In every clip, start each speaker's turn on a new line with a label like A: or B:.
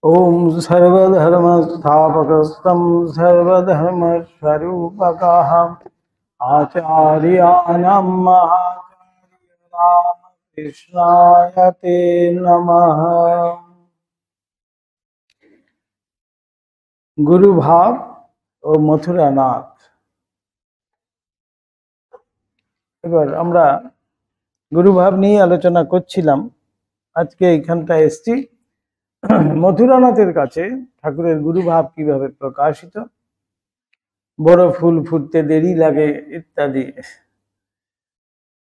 A: ओम सर्वधर्मस्थापकस्तं सर्वधर्मस्वरूपकः आचार्याणां महाकृष्णाय ते नमः। गुरु भाव ও মথুরানাথ। এবার আমরা গুরু ভাব নিয়ে আলোচনা করছিলাম। আজকে এইখানটা এসছি মথুরানাথের কাছে ঠাকুরের গুরু ভাব কিভাবে প্রকাশিত, বড় ফুল ফুটতে দেরি লাগে ইত্যাদি,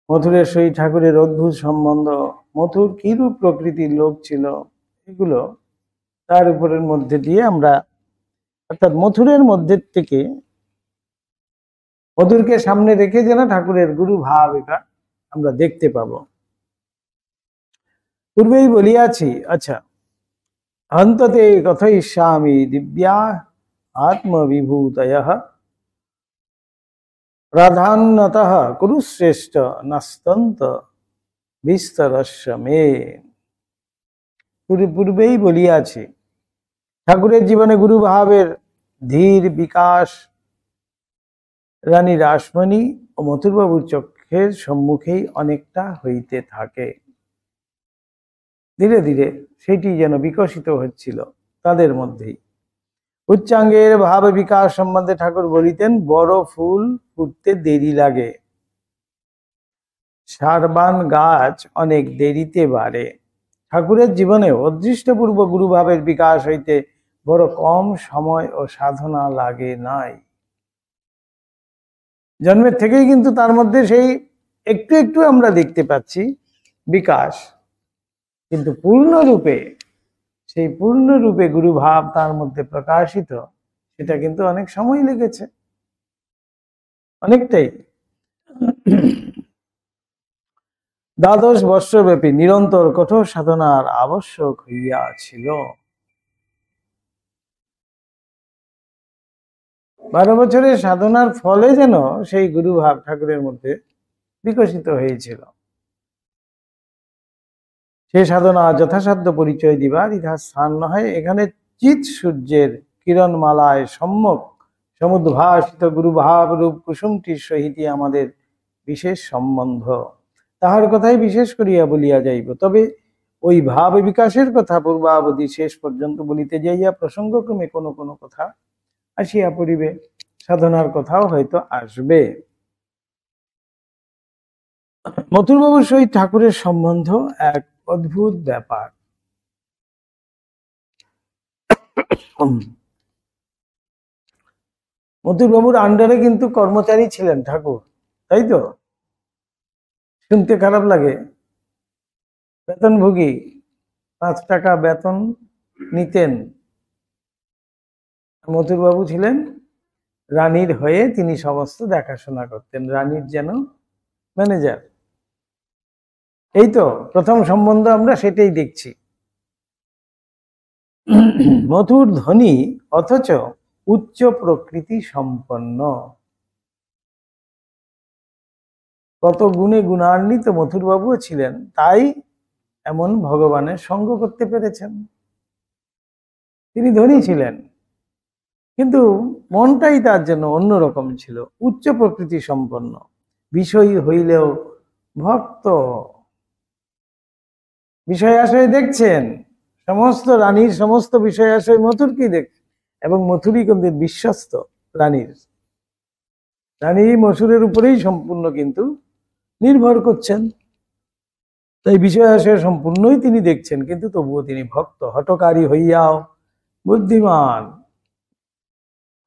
A: মথুরের সহিত ঠাকুরের অদ্ভুত সম্বন্ধ, মথুর কিরূপ প্রকৃতির লোক ছিল, এগুলো তার উপরের মধ্যে দিয়ে আমরা, অর্থাৎ মথুরের মধ্যে থেকে মধুরকে সামনে রেখে যেন ঠাকুরের গুরু ভাব এটা আমরা দেখতে পাব। পূর্বেই বলিয়াছি, আচ্ছা, অন্ততে কথয়িষ্যামি দিব্যা আত্মবিভূতয়ঃ প্রাধান্যতঃ কুরুশ্রেষ্ঠ নাস্তন্ত বিস্তরস্য মে। পূর্বেই বলিয়াছি, ঠাকুরের জীবনে গুরু ভাবের ধীর বিকাশ রানী রাসমণি ও মথুরবাবুর চক্ষের সম্মুখেই অনেকটা হইতে থাকে। ধীরে ধীরে সেটি যেন বিকশিত হচ্ছিল তাদের মধ্যেই। উচ্চাঙ্গের ভাব বিকাশ সম্বন্ধে ঠাকুর বলিতেন, বড় ফুল ফুটতে দেরি লাগে, সারবান গাছ অনেক দেরিতে বাড়ে। ঠাকুরের জীবনে অদৃষ্টপূর্ব গুরুভাবের বিকাশ হইতে বড় কম সময় ও সাধনা লাগে নাই। জন্মের থেকেই কিন্তু তার মধ্যে সেই একটু একটু আমরা দেখতে পাচ্ছি বিকাশ, কিন্তু পূর্ণরূপে গুরুভাব তার মধ্যে প্রকাশিত, সেটা কিন্তু অনেক সময় লেগেছে, অনেকটাই। 12 বৎসরব্যাপী নিরন্তর কঠোর সাধনার আবশ্যক হইয়াছিল। 12 বছরের সাধনার ফলে যেন সেই গুরুভাব ঠাকুরের মধ্যে বিকশিত হয়েছিল। সে সাধনা যথাসাধ্য পরিচয় দিবার ইহা স্থান নয়। এখানে চিৎ সূর্যের কিরণমালায় সম্যক সমুদ্ভাসিত গুরুভাব রূপ কুসুমটির সহিত আমাদের বিশেষ সম্বন্ধ, তাহার কথাই বিশেষ করিয়া বলিয়া যাইব। তবে ওই ভাব বিকাশের কথা পূর্বাবধি শেষ পর্যন্ত বলিতে যাইয়া প্রসঙ্গক্রমে কোনো কোনো কথা আসিয়া পড়িবে, সাধনার কথাও হয়তো আসবে। মথুরবাবুর সহিত ঠাকুরের সম্বন্ধ এক অদ্ভুত ব্যাপার। মথুরবাবুর আন্ডারে কিন্তু কর্মচারী ছিলেন ঠাকুর, তাই তো? শুনতে খারাপ লাগে, বেতনভোগী, 5 টাকা বেতন নিতেন। মথুরবাবু ছিলেন রানীর হয়ে, তিনি সমস্ত দেখাশোনা করতেন, রানীর যেন ম্যানেজার। এই তো প্রথম সম্বন্ধ, আমরা সেটাই দেখছি। মথুর ধনী অথচ উচ্চ প্রকৃতি সম্পন্ন, কত গুণে গুণান্বিত মথুরবাবুও ছিলেন, তাই এমন ভগবানের সঙ্গ করতে পেরেছেন। তিনি ধনী ছিলেন, কিন্তু মনটাই তার জন্য অন্যরকম ছিল, উচ্চ প্রকৃতি সম্পন্ন। বিষয়ী হইলেও ভক্ত, বিষয় আশয় দেখছেন, সমস্ত রানীর সমস্ত বিষয় আশয় মথুরকেই দেখছেন, এবং মথুরই কিন্তু বিশ্বস্ত রানীর। রানী মথুরের উপরেই সম্পূর্ণ কিন্তু নির্ভর করছেন, তাই বিষয় আশয় সম্পূর্ণই তিনি দেখছেন, কিন্তু তবুও তিনি ভক্ত। হঠকারী হইয়াও বুদ্ধিমান,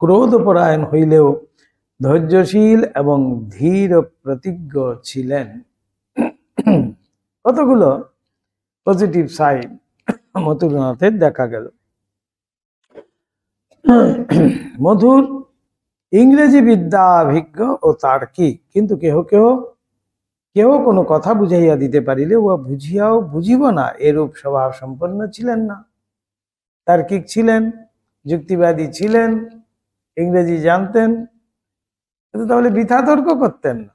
A: ক্রোধপরায়ণ হইলেও ধৈর্যশীল এবং ধীর প্রতিজ্ঞ ছিলেন। কতগুলো পজিটিভ সাইড মথুরনাথের দেখা গেল। মধুর ইংরেজি বিদ্যাভিজ্ঞ ও তার্কিক, কিন্তু কেহ কোনো কথা বুঝাইয়া দিতে পারিলে ও বুঝিয়াও বুঝিব না এরূপ স্বভাব সম্পন্ন ছিলেন না। তার্কিক ছিলেন, যুক্তিবাদী ছিলেন, ইংরেজি জানতেন, কিন্তু তাহলে বৃথা তর্ক করতেন না,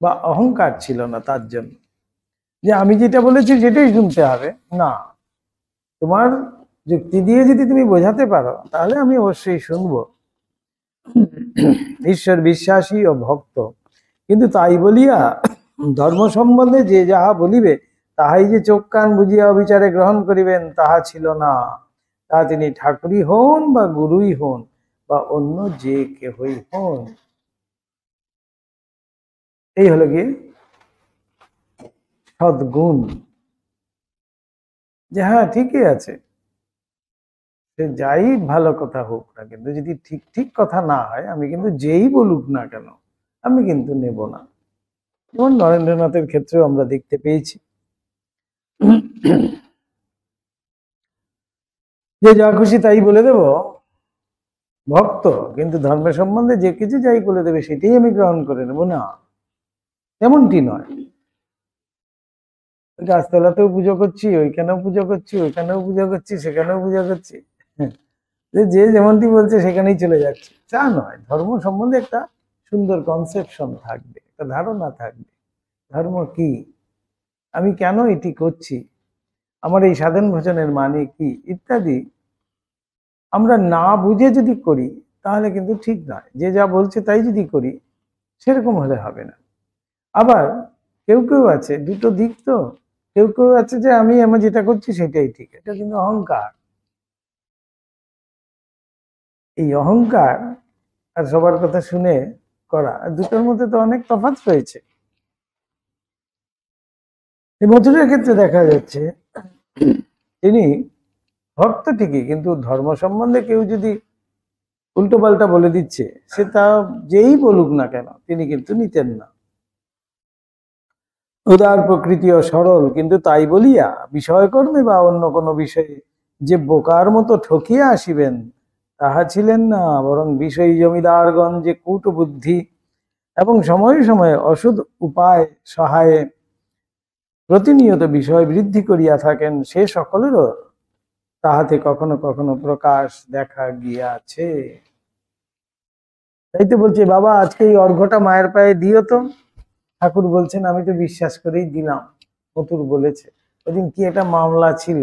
A: বা অহংকার ছিল না তার জন্য যে আমি যেটা বলেছি সেটাই শুনতে হবে, না, তোমার যুক্তি দিয়ে যদি তুমি বোঝাতে পারো তাহলে আমি অবশ্যই শুনবো। ঈশ্বর বিশ্বাসী ও ভক্ত, কিন্তু তাই বলিয়া ধর্ম সম্বন্ধে যে যাহা বলিবে তাহাই যে চোখ কান বুঝিয়া অবিচারে গ্রহণ করিবেন তাহা ছিল না। তা তিনি ঠাকুরই হন বা গুরুই হন বা অন্য যে কেহই হন। এই হলো গিয়ে সদ্গুণ, যে হ্যাঁ ঠিকই আছে, সে যাই ভালো কথা হোক না, কিন্তু যদি ঠিক ঠিক কথা না হয় আমি কিন্তু যেই বলুক না কেন আমি কিন্তু নেব না। যেমন নরেন্দ্রনাথের ক্ষেত্রেও আমরা দেখতে পেয়েছি যে যা খুশি তাই বলে দেব, ভক্ত, কিন্তু ধর্মের সম্বন্ধে যে কিছু যাই বলে দেবে সেটাই আমি গ্রহণ করে নেব না, এমনটি নয়। গাছতলাতেও পুজো করছি, ওইখানেও পুজো করছি, ওইখানেও পুজো করছি, সেখানেও পুজো করছি, যে যেমনটি বলছে সেখানেই চলে যাচ্ছে, তা নয়। ধর্ম সম্বন্ধে একটা সুন্দর কনসেপশন থাকবে, একটা ধারণা থাকবে, ধর্ম কি, আমি কেন এটি করছি, আমার এই সাধন ভোজনের মানে কি ইত্যাদি আমরা না বুঝে যদি করি তাহলে কিন্তু ঠিক নয়। যে যা বলছে তাই যদি করি সেরকম হলে হবে না। আবার কেউ কেউ আছে, দুটো দিক তো, কেউ কেউ আছে যে আমি যেটা করছি সেটাই ঠিক, এটা কিন্তু অহংকার। এই অহংকার আর সবার কথা শুনে করা, দুটোর মধ্যে তো অনেক তফাৎ রয়েছে। এই মথুরের ক্ষেত্রে দেখা যাচ্ছে তিনি ভক্ত ঠিকই, কিন্তু ধর্ম সম্বন্ধে কেউ যদি উল্টো পাল্টা বলে দিচ্ছে সে তা যেই বলুক না কেন তিনি কিন্তু নিতেন না। উদার প্রকৃতি ও সরল, কিন্তু তাই বলিয়া বিষয়কর্মে বা অন্য কোনো বিষয়ে যে বোকার মতো ঠকিয়া আসিবেন তাহা ছিলেন না। বরং বিষয়ী জমিদারগণ যে কূট বুদ্ধি এবং সময়ে সময়ে অসুধ উপায় সহায়ে প্রতিনিয়ত বিষয় বৃদ্ধি করিয়া থাকেন, সে সকলেরও তাহাতে কখনো কখনো প্রকাশ দেখা গিয়াছে। তাই তো বলছে, বাবা আজকে এই অর্ঘ্যটা মায়ের পায়ে দিও তো। ঠাকুর বলছেন আমি তো বিশ্বাস করেই দিলাম, মথুর বলেছে। ওদিন কি একটা মামলা ছিল,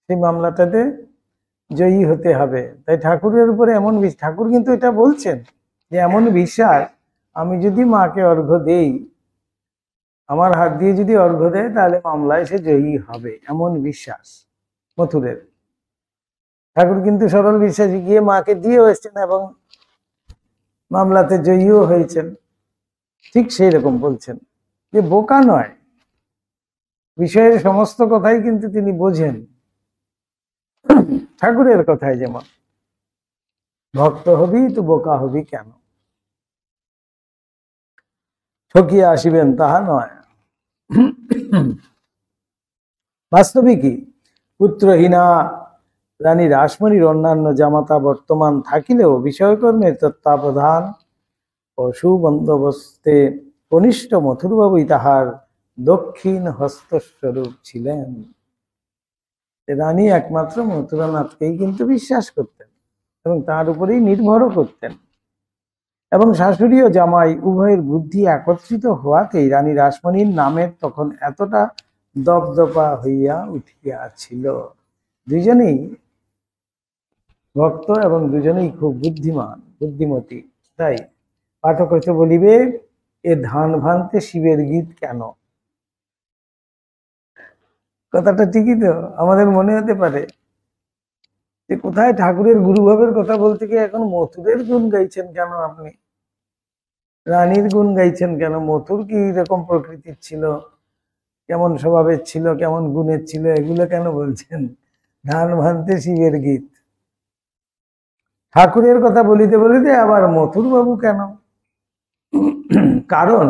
A: সেই মামলাটাতে জয়ী হতে হবে, তাই ঠাকুরের উপরে এমন ঠাকুর কিন্তু এটা বলছেন যে এমন বিশ্বাস, আমি যদি মাকে অর্ঘ্য দেই, আমার হাত দিয়ে যদি অর্ঘ্য দেয় তাহলে মামলায় সে জয়ী হবে, এমন বিশ্বাস মথুরের। ঠাকুর কিন্তু সরল বিশ্বাসী গিয়ে মাকে দিয়েও এসছেন এবং মামলাতে জয়ীও হয়েছেন। ঠিক সেই রকম বলছেন যে বোকা নয়, বিষয়ের সমস্ত কথাই কিন্তু তিনি বোঝেন। ঠাকুরের কথায় যেমন ভক্ত হবি তো বোকা হবি কেন, ঠকিয়া আসিবেন তাহা নয়। বাস্তবিকই পুত্রহীনা রানী রাসমণির অন্যান্য জামাতা বর্তমান থাকিলেও বিষয়কর্মের তত্ত্বাবধান ও সুবন্দোবস্তে কনিষ্ঠ মথুরবাবুই তাহার দক্ষিণ হস্তস্বরূপ ছিলেন। রানী একমাত্র মথুরানাথকেই কিন্তু বিশ্বাস করতেন এবং তার উপরেই নির্ভরও করতেন, এবং শাশুড়ি ও জামাই উভয়ের বুদ্ধি একত্রিত হওয়াতেই রানী রাসমণির নামের তখন এতটা দপদপা হইয়া উঠিয়াছিল। দুজনেই ভক্ত এবং দুজনেই খুব বুদ্ধিমান বুদ্ধিমতী। তাই পাঠক হয়তো বলিবে, এ ধান ভানতে শিবের গীত কেন? কথাটা ঠিকই তো, আমাদের মনে হতে পারে যে কোথায় ঠাকুরের গুরুভাবের কথা বলতে গিয়ে এখন মথুরের গুণ গাইছেন কেন আপনি, রানীর গুণ গাইছেন কেন? মথুর কি রকম প্রকৃতির ছিল, কেমন স্বভাবের ছিল, কেমন গুণের ছিল, এগুলো কেন বলছেন? ধান ভানতে শিবের গীত, ঠাকুরের কথা বলিতে বলিতে আবার মথুর বাবু কেন? কারণ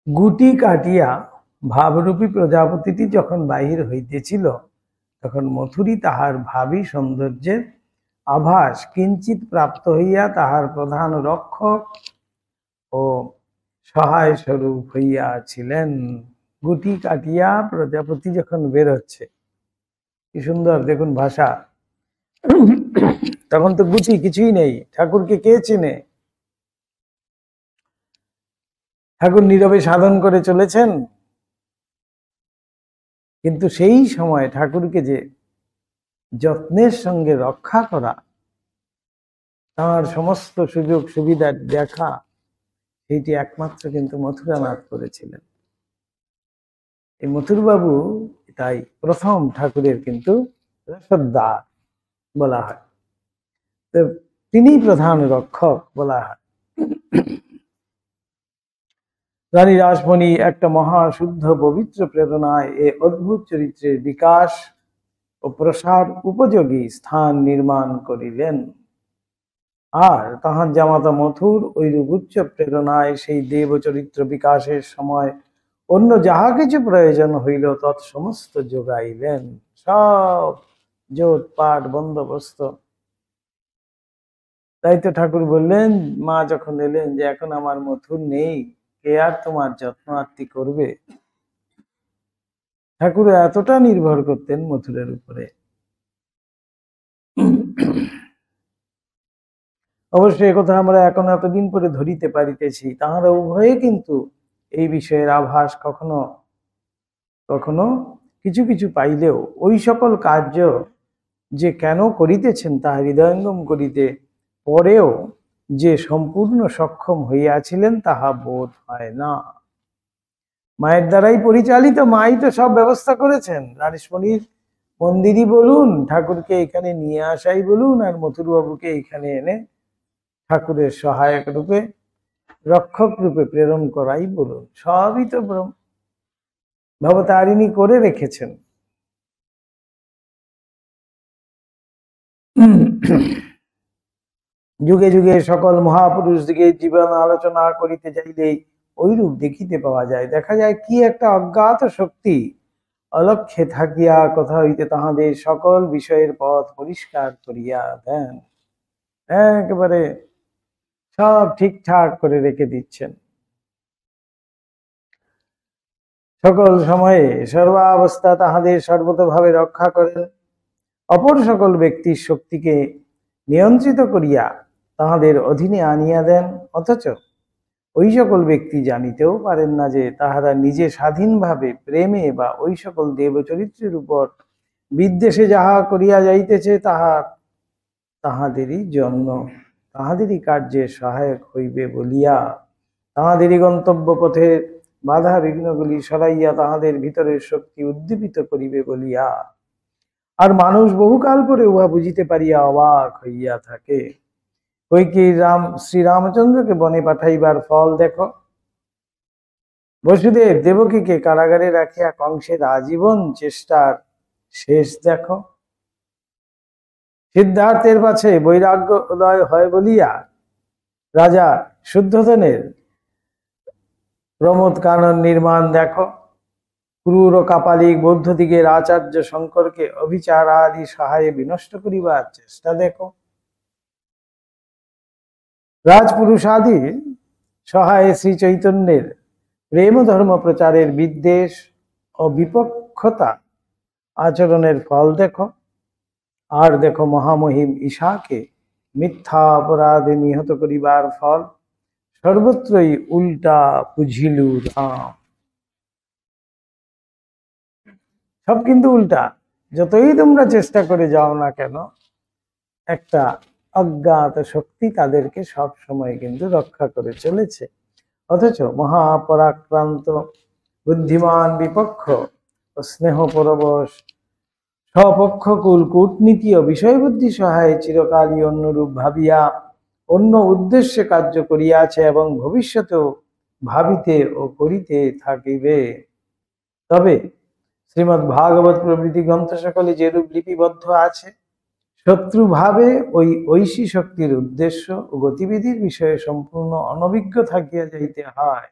A: গুটি কাটিয়া ভাবরূপী প্রজাপতিটি যখন বাহির হইতেছিল তখন মথুরী তাহার ভাবী সৌন্দর্যের আভাস কিঞ্চিত প্রাপ্ত হইয়া তাহার প্রধান রক্ষক ও সহায় স্বরূপ হইয়াছিলেন। গুটি কাটিয়া প্রজাপতি যখন বের হচ্ছে, কি সুন্দর দেখুন ভাষা। তখন তো গুটি কিছুই নেই, ঠাকুরকে কে চেনে? ঠাকুর নীরবে সাধন করে চলেছেন, কিন্তু সেই সময় ঠাকুরকে যে যত্নের সঙ্গে রক্ষা করা, তার সমস্ত সুযোগ সুবিধা দেখা, সেইটি একমাত্র কিন্তু মথুরানাথ করেছিলেন। এই মথুরবাবু তাই প্রথম ঠাকুরের কিন্তু রসদদার বলা হয়, তো তিনি প্রধান রক্ষক বলা হয়। রানী রাসমণি একটা মহাশুদ্ধ পবিত্র প্রেরণায় এ অদ্ভুত চরিত্রের বিকাশ ও প্রসার উপযোগী স্থান নির্মাণ করিলেন। আর তাহার জামাতা মথুর ওইরূপ উচ্চ প্রেরণায় সেই দেব চরিত্র বিকাশের সময় অন্য যাহা কিছু প্রয়োজন হইল তৎসমস্ত যোগাইলেন। সব জোট পাট বন্দোবস্ত। তাই তো ঠাকুর বললেন, মা যখন এলেন, যে এখন আমার মথুর নেই, কে আর তোমার যত্ন আত্তি করবে। ঠাকুর এতটা নির্ভর করতেন মথুরের উপরে। অবশ্যই কথা আমরা এখন এতদিন পরে ধরিতে পারিতেছি, তাহারা উভয়ে কিন্তু এই বিষয়ের আভাস কখনো কখনো কিছু কিছু পাইলেও ওই সকল কার্য যে কেন করিতেছেন তাহা হৃদয়ঙ্গম করিতে পরেও যে সম্পূর্ণ সক্ষম হইয়াছিলেন তাহা বোধ হয় না। মায়ের দ্বারাই পরিচালিত, মাই তো সব ব্যবস্থা করেছেন। রানীসমণির মন্দিরই বলুন, ঠাকুরকে এখানে নিয়ে আসাই বলুন, আর মথুরবাবুকে এখানে এনে ঠাকুরের সহায়ক রূপে, রক্ষক রূপে প্রেরণ করাই বলুন, সবই তো ভবতারিণী করে রেখেছেন। যুগে যুগে সকল মহাপুরুষ দিকে জীবন আলোচনা করিতে যাইলেই ওইরূপ দেখিতে পাওয়া যায়। দেখা যায় কি একটা অজ্ঞাত শক্তি অলক্ষ্যে থাকিয়া কথা হইতে তাহাদের সকল বিষয়ের পথ পরিষ্কার করিয়া দেন, একেবারে সব ঠিকঠাক করে রেখে দিচ্ছেন। সকল সময়ে সর্বাবস্থা তাহাদের সর্বতভাবে রক্ষা করেন। অপর সকল ব্যক্তির শক্তিকে নিয়ন্ত্রিত করিয়া তাহাদের অধীনে আনিয়া দেন। অথচ ওই সকল ব্যক্তি জানিতেও পারেন না যে তাহারা নিজে স্বাধীনভাবে প্রেমে বা ওই সকল দেবচরিত্রের উপর বিদ্বেষে যাহা করিয়া যাইতেছে তাহা তাহাদেরই জন্য, তাহাদেরই কার্যে সহায়ক হইবে বলিয়া, তাহাদেরই গন্তব্য পথে বাধা বিঘ্নগুলি সরাইয়া তাহাদের ভিতরের শক্তি উদ্দীপিত করিবে বলিয়া। আর মানুষ বহুকাল পরে উহা বুঝিতে পারিয়া অবাক হইয়া থাকে। কৈকেয়ী শ্রীরামচন্দ্রকে বনে পাঠাইবার ফল দেখো, বসুদেব দেবকীকে কারাগারে রাখিয়া কংসের আজীবন চেষ্টার শেষ দেখো, সিদ্ধার্থের পাছে বৈরাগ্য উদয় হয় বলিয়া রাজা শুদ্ধোধনের প্রমোদ কানন নির্মাণ দেখো, ক্রূর ও কাপালিক বৌদ্ধদিগের আচার্য শঙ্করকে অভিচার আদি সহায়ে বিনষ্ট করিবার চেষ্টা দেখো, রাজপুরুষ আদি সহায়ে শ্রী চৈতন্যের প্রেম ধর্ম প্রচারের বিদ্বেষ ও বিপক্ষতা আচরণের ফল দেখো। আর দেখো মহামহিম ঈশাকে মিথ্যা অপরাধে নিহত করিবার ফল। সর্বত্রই উল্টা বুঝিলু রাম। সব কিন্তু উল্টা। যতই তোমরা চেষ্টা করে যাও না কেন, একটা অজ্ঞাত শক্তি তাদেরকে সব সময় কিন্তু রক্ষা করে চলেছে। অথচ মহাপরাক্রান্ত বুদ্ধিমান বিপক্ষ ও স্নেহ পরবশ স্বপক্ষকুল কূটনীতি ও বিষয়বুদ্ধি সহায়ে চিরকালই অন্যরূপ ভাবিয়া অন্য উদ্দেশ্যে কার্য করিয়াছে এবং ভবিষ্যতেও ভাবিতে ও করিতে থাকিবে। তবে শ্রীমদ্ ভাগবত প্রভৃতি গ্রন্থ সকলে যেরূপ লিপিবদ্ধ আছে, শত্রুভাবে ওই ঐশী শক্তির উদ্দেশ্য ও গতিবিধির বিষয়ে সম্পূর্ণ অনভিজ্ঞ থাকিয়া যাইতে হয়।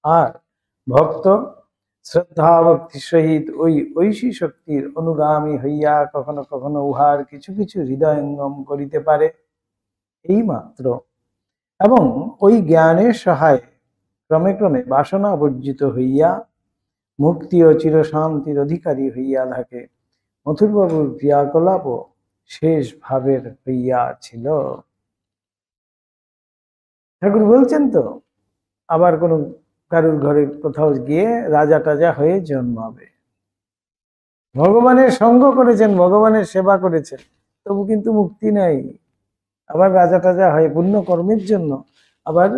A: আর ভক্ত শ্রদ্ধা ভক্তির সহিত ওই ঐশী শক্তির অনুগামী হইয়া কখনো কখনো উহার কিছু কিছু হৃদয়ঙ্গম করিতে পারে, এই মাত্র। এবং ওই জ্ঞানের সহায়ে ক্রমে ক্রমে বাসনা বর্জিত হইয়া মুক্তি ও চিরশান্তির অধিকারী হইয়া থাকে। মথুরবাবুর ক্রিয়াকলাপও শেষ ভাবের হইয়াছিল। ঠাকুর বলছেন তো, আবার কোনো কারুর ঘরে কোথাও গিয়ে রাজা টাজা হয়ে জন্মাবে। ভগবানের সঙ্গ করেছেন, ভগবানের সেবা করেছেন, তবু কিন্তু মুক্তি নাই। আবার রাজা টাজা হয় পুণ্য কর্মের জন্য, আবার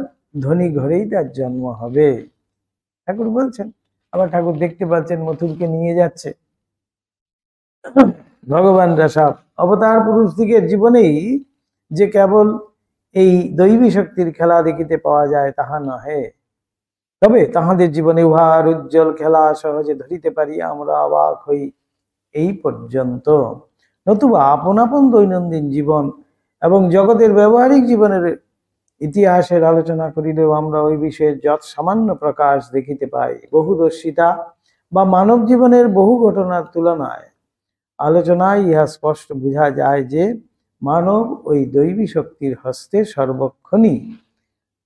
A: ধনী ঘরেই তার জন্ম হবে। ঠাকুর বলছেন। আবার ঠাকুর দেখতে পাচ্ছেন মথুরকে নিয়ে যাচ্ছে। ভগবানরা সব অবতার পুরুষ দিকের জীবনেই যে কেবল এই দৈবী শক্তির খেলা দেখিতে পাওয়া যায় তাহা নহে, তবে তাহাদের জীবনে উহার উজ্জ্বল খেলা সহজে ধরিতে পারি আমরা অবাক হই এই পর্যন্ত। নতুবা আপন আপন দৈনন্দিন জীবন এবং জগতের ব্যবহারিক জীবনের ইতিহাসের আলোচনা করিলেও আমরা ওই বিষয়ে যত সামান্য প্রকাশ দেখিতে পাই। বহুদর্শিতা বা মানব জীবনের বহু ঘটনার তুলনায় আলোচনায় ইহা স্পষ্ট বোঝা যায় যে মানব ওই দৈবী শক্তির হস্তে সর্বক্ষণই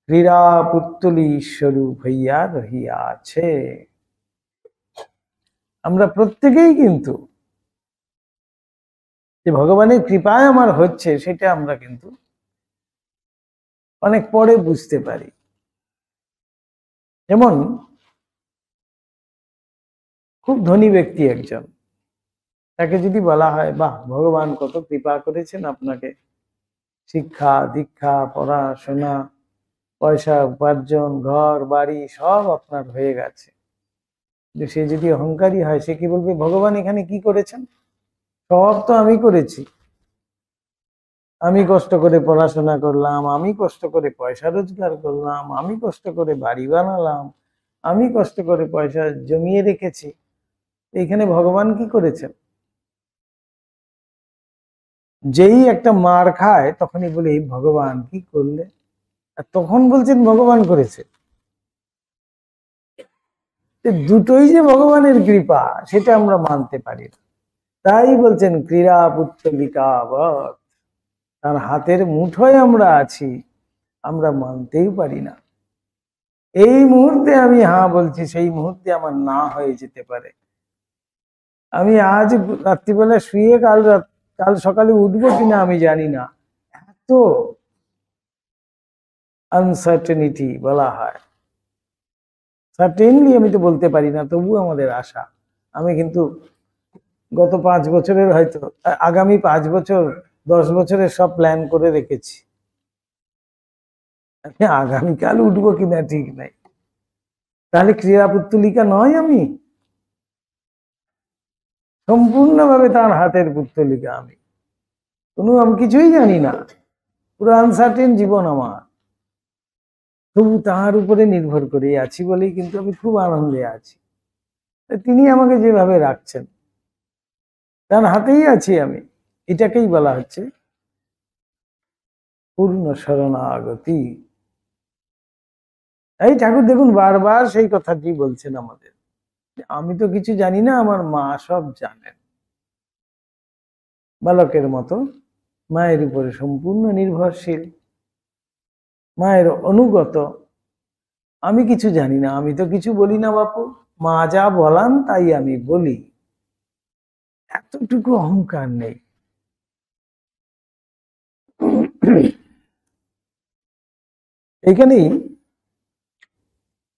A: ক্রীড়া পুত্তলি স্বরূপ হইয়া রহিয়াছে। আমরা প্রত্যেকেই কিন্তু যে ভগবানের কৃপায় আমার হচ্ছে সেটা আমরা কিন্তু অনেক পরে বুঝতে পারি। যেমন খুব ধনী ব্যক্তি একজন, তাকে যদি বলা হয় বাহ ভগবান কত কৃপা করেছেন আপনাকে, শিক্ষা দীক্ষা পড়াশোনা পয়সা উপার্জন ঘর বাড়ি সব আপনার হয়ে গেছে, কিন্তু সে যদি অহংকারী হয় সে কি বলবে ভগবান এখানে কি করেছেন, সব তো আমি করেছি, আমি কষ্ট করে পড়াশোনা করলাম, আমি কষ্ট করে পয়সা রোজগার করলাম, আমি কষ্ট করে বাড়ি বানালাম, আমি কষ্ট করে পয়সা জমিয়ে রেখেছি, এখানে ভগবান কি করেছেন। যেই একটা মার খায় তখনই বলে এই ভগবান কি করলে, আর তখন বলছেন ভগবান করেছে। দুটোই যে ভগবানের কৃপা সেটা আমরা মানতে পারি না। তাই বলছেন ক্রীড়া পুত্তলিকা বৎ, তার হাতের মুঠোয় আমরা আছি, আমরা মানতেই পারি না। এই মুহূর্তে আমি হ্যাঁ বলছি, সেই মুহূর্তে আমার না হয়ে যেতে পারে। আমি আজ রাত্রিবেলা শুয়ে কাল সকালে উঠবো কিনা আমি জানি না, এত আনসার্টেনিটি বলা হয়। সার্টেনলি আমি তো বলতে পারি না, তবু আমাদের আশা। আমি কিন্তু গত 5 বছরের হয়তো আগামী 5 বছর 10 বছরের সব প্ল্যান করে রেখেছি। আগামীকাল উঠবো কিনা ঠিক নাই। তাহলে ক্রীড়া পুত্তলিকা নয়, আমি সম্পূর্ণভাবে তার হাতের পুত্তলিকা। আমি কিছুই জানি না, পুরো আনসার্টেন জীবন আমার, তবু তাহার উপরে নির্ভর করে আছি বলেই কিন্তু আমি খুব আনন্দে আছি। তিনি আমাকে যেভাবে রাখছেন তার হাতেই আছি আমি, এটাকেই বলা হচ্ছে পূর্ণ শরণাগতি। এই ঠাকুর দেখুন বারবার সেই কথাটি বলছেন আমাদের, আমি তো কিছু জানি না, আমার মা সব জানেন। বালকের মতো মায়ের উপরে সম্পূর্ণ নির্ভরশীল, মায়ের অনুগত। আমি কিছু জানি না, আমি তো কিছু বলি না বাপু, মা যা বলান তাই আমি বলি, এতটুকু অহংকার নেই। এখানেই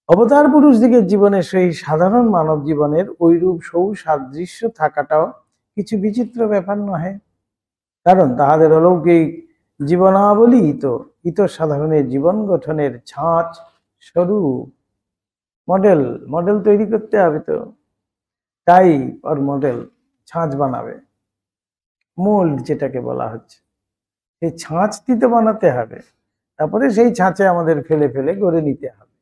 A: অবতার পুরুষ দিকের জীবনে সেই সাধারণ মানব জীবনের ঐরূপ সৌসাদৃশ্য থাকাটাও কিছু বিচিত্র ব্যাপার নহে, কারণ তাহাদের অলৌকিক জীবনাবলী ইতর সাধারণের জীবন গঠনের ছাঁচ স্বরূপ। মডেল তৈরি করতে হবে, তো টাইপ আর মডেল, ছাঁচ বানাবে, মোল্ড যেটাকে বলা হচ্ছে, সেই ছাঁচটি তো বানাতে হবে, তারপরে সেই ছাঁচে আমাদের ফেলে ফেলে গড়ে নিতে হবে।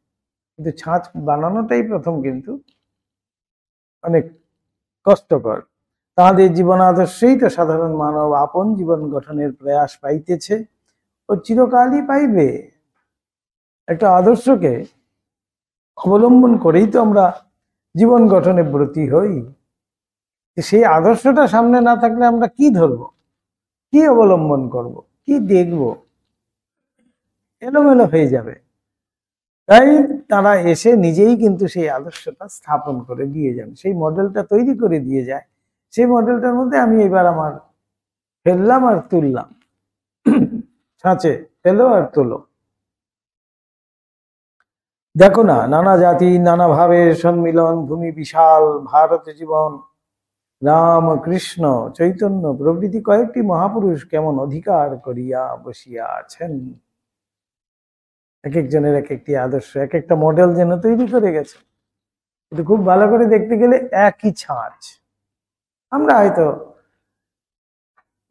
A: কিন্তু ছাঁচ বানানোটাই প্রথম কিন্তু অনেক কষ্টকর। তাহাদের জীবন আদর্শেই তো সাধারণ মানব আপন জীবন গঠনের প্রয়াস পাইতেছে ও চিরকালই পাইবে। একটা আদর্শকে অবলম্বন করেই তো আমরা জীবন গঠনে ব্রতী হই। সেই আদর্শটা সামনে না থাকলে আমরা কি ধরবো, কি অবলম্বন করব, কি দেখব, এলোমেলো হয়ে যাবে। তাই তারা এসে নিজেই কিন্তু সেই আদর্শটা স্থাপন করে দিয়ে যান, সেই মডেলটা তৈরি করে দিয়ে যায়। সেই মডেলটার মধ্যে আমি এবার আমার ফেললাম আর তুললাম, ছাঁচে ফেলো আর তোলো। দেখো না, নানা জাতি নানা ভাবের সম্মিলন ভূমি বিশাল ভারত জীবন, রাম কৃষ্ণ চৈতন্য প্রভৃতি কয়েকটি মহাপুরুষ কেমন অধিকার করিয়া বসিয়া আছেন। এক একজনের এক একটি আদর্শ, এক একটা মডেল যেন তৈরি করে গেছে। কিন্তু খুব ভালো করে দেখতে গেলে একই ছাঁচ। আমরা হয়তো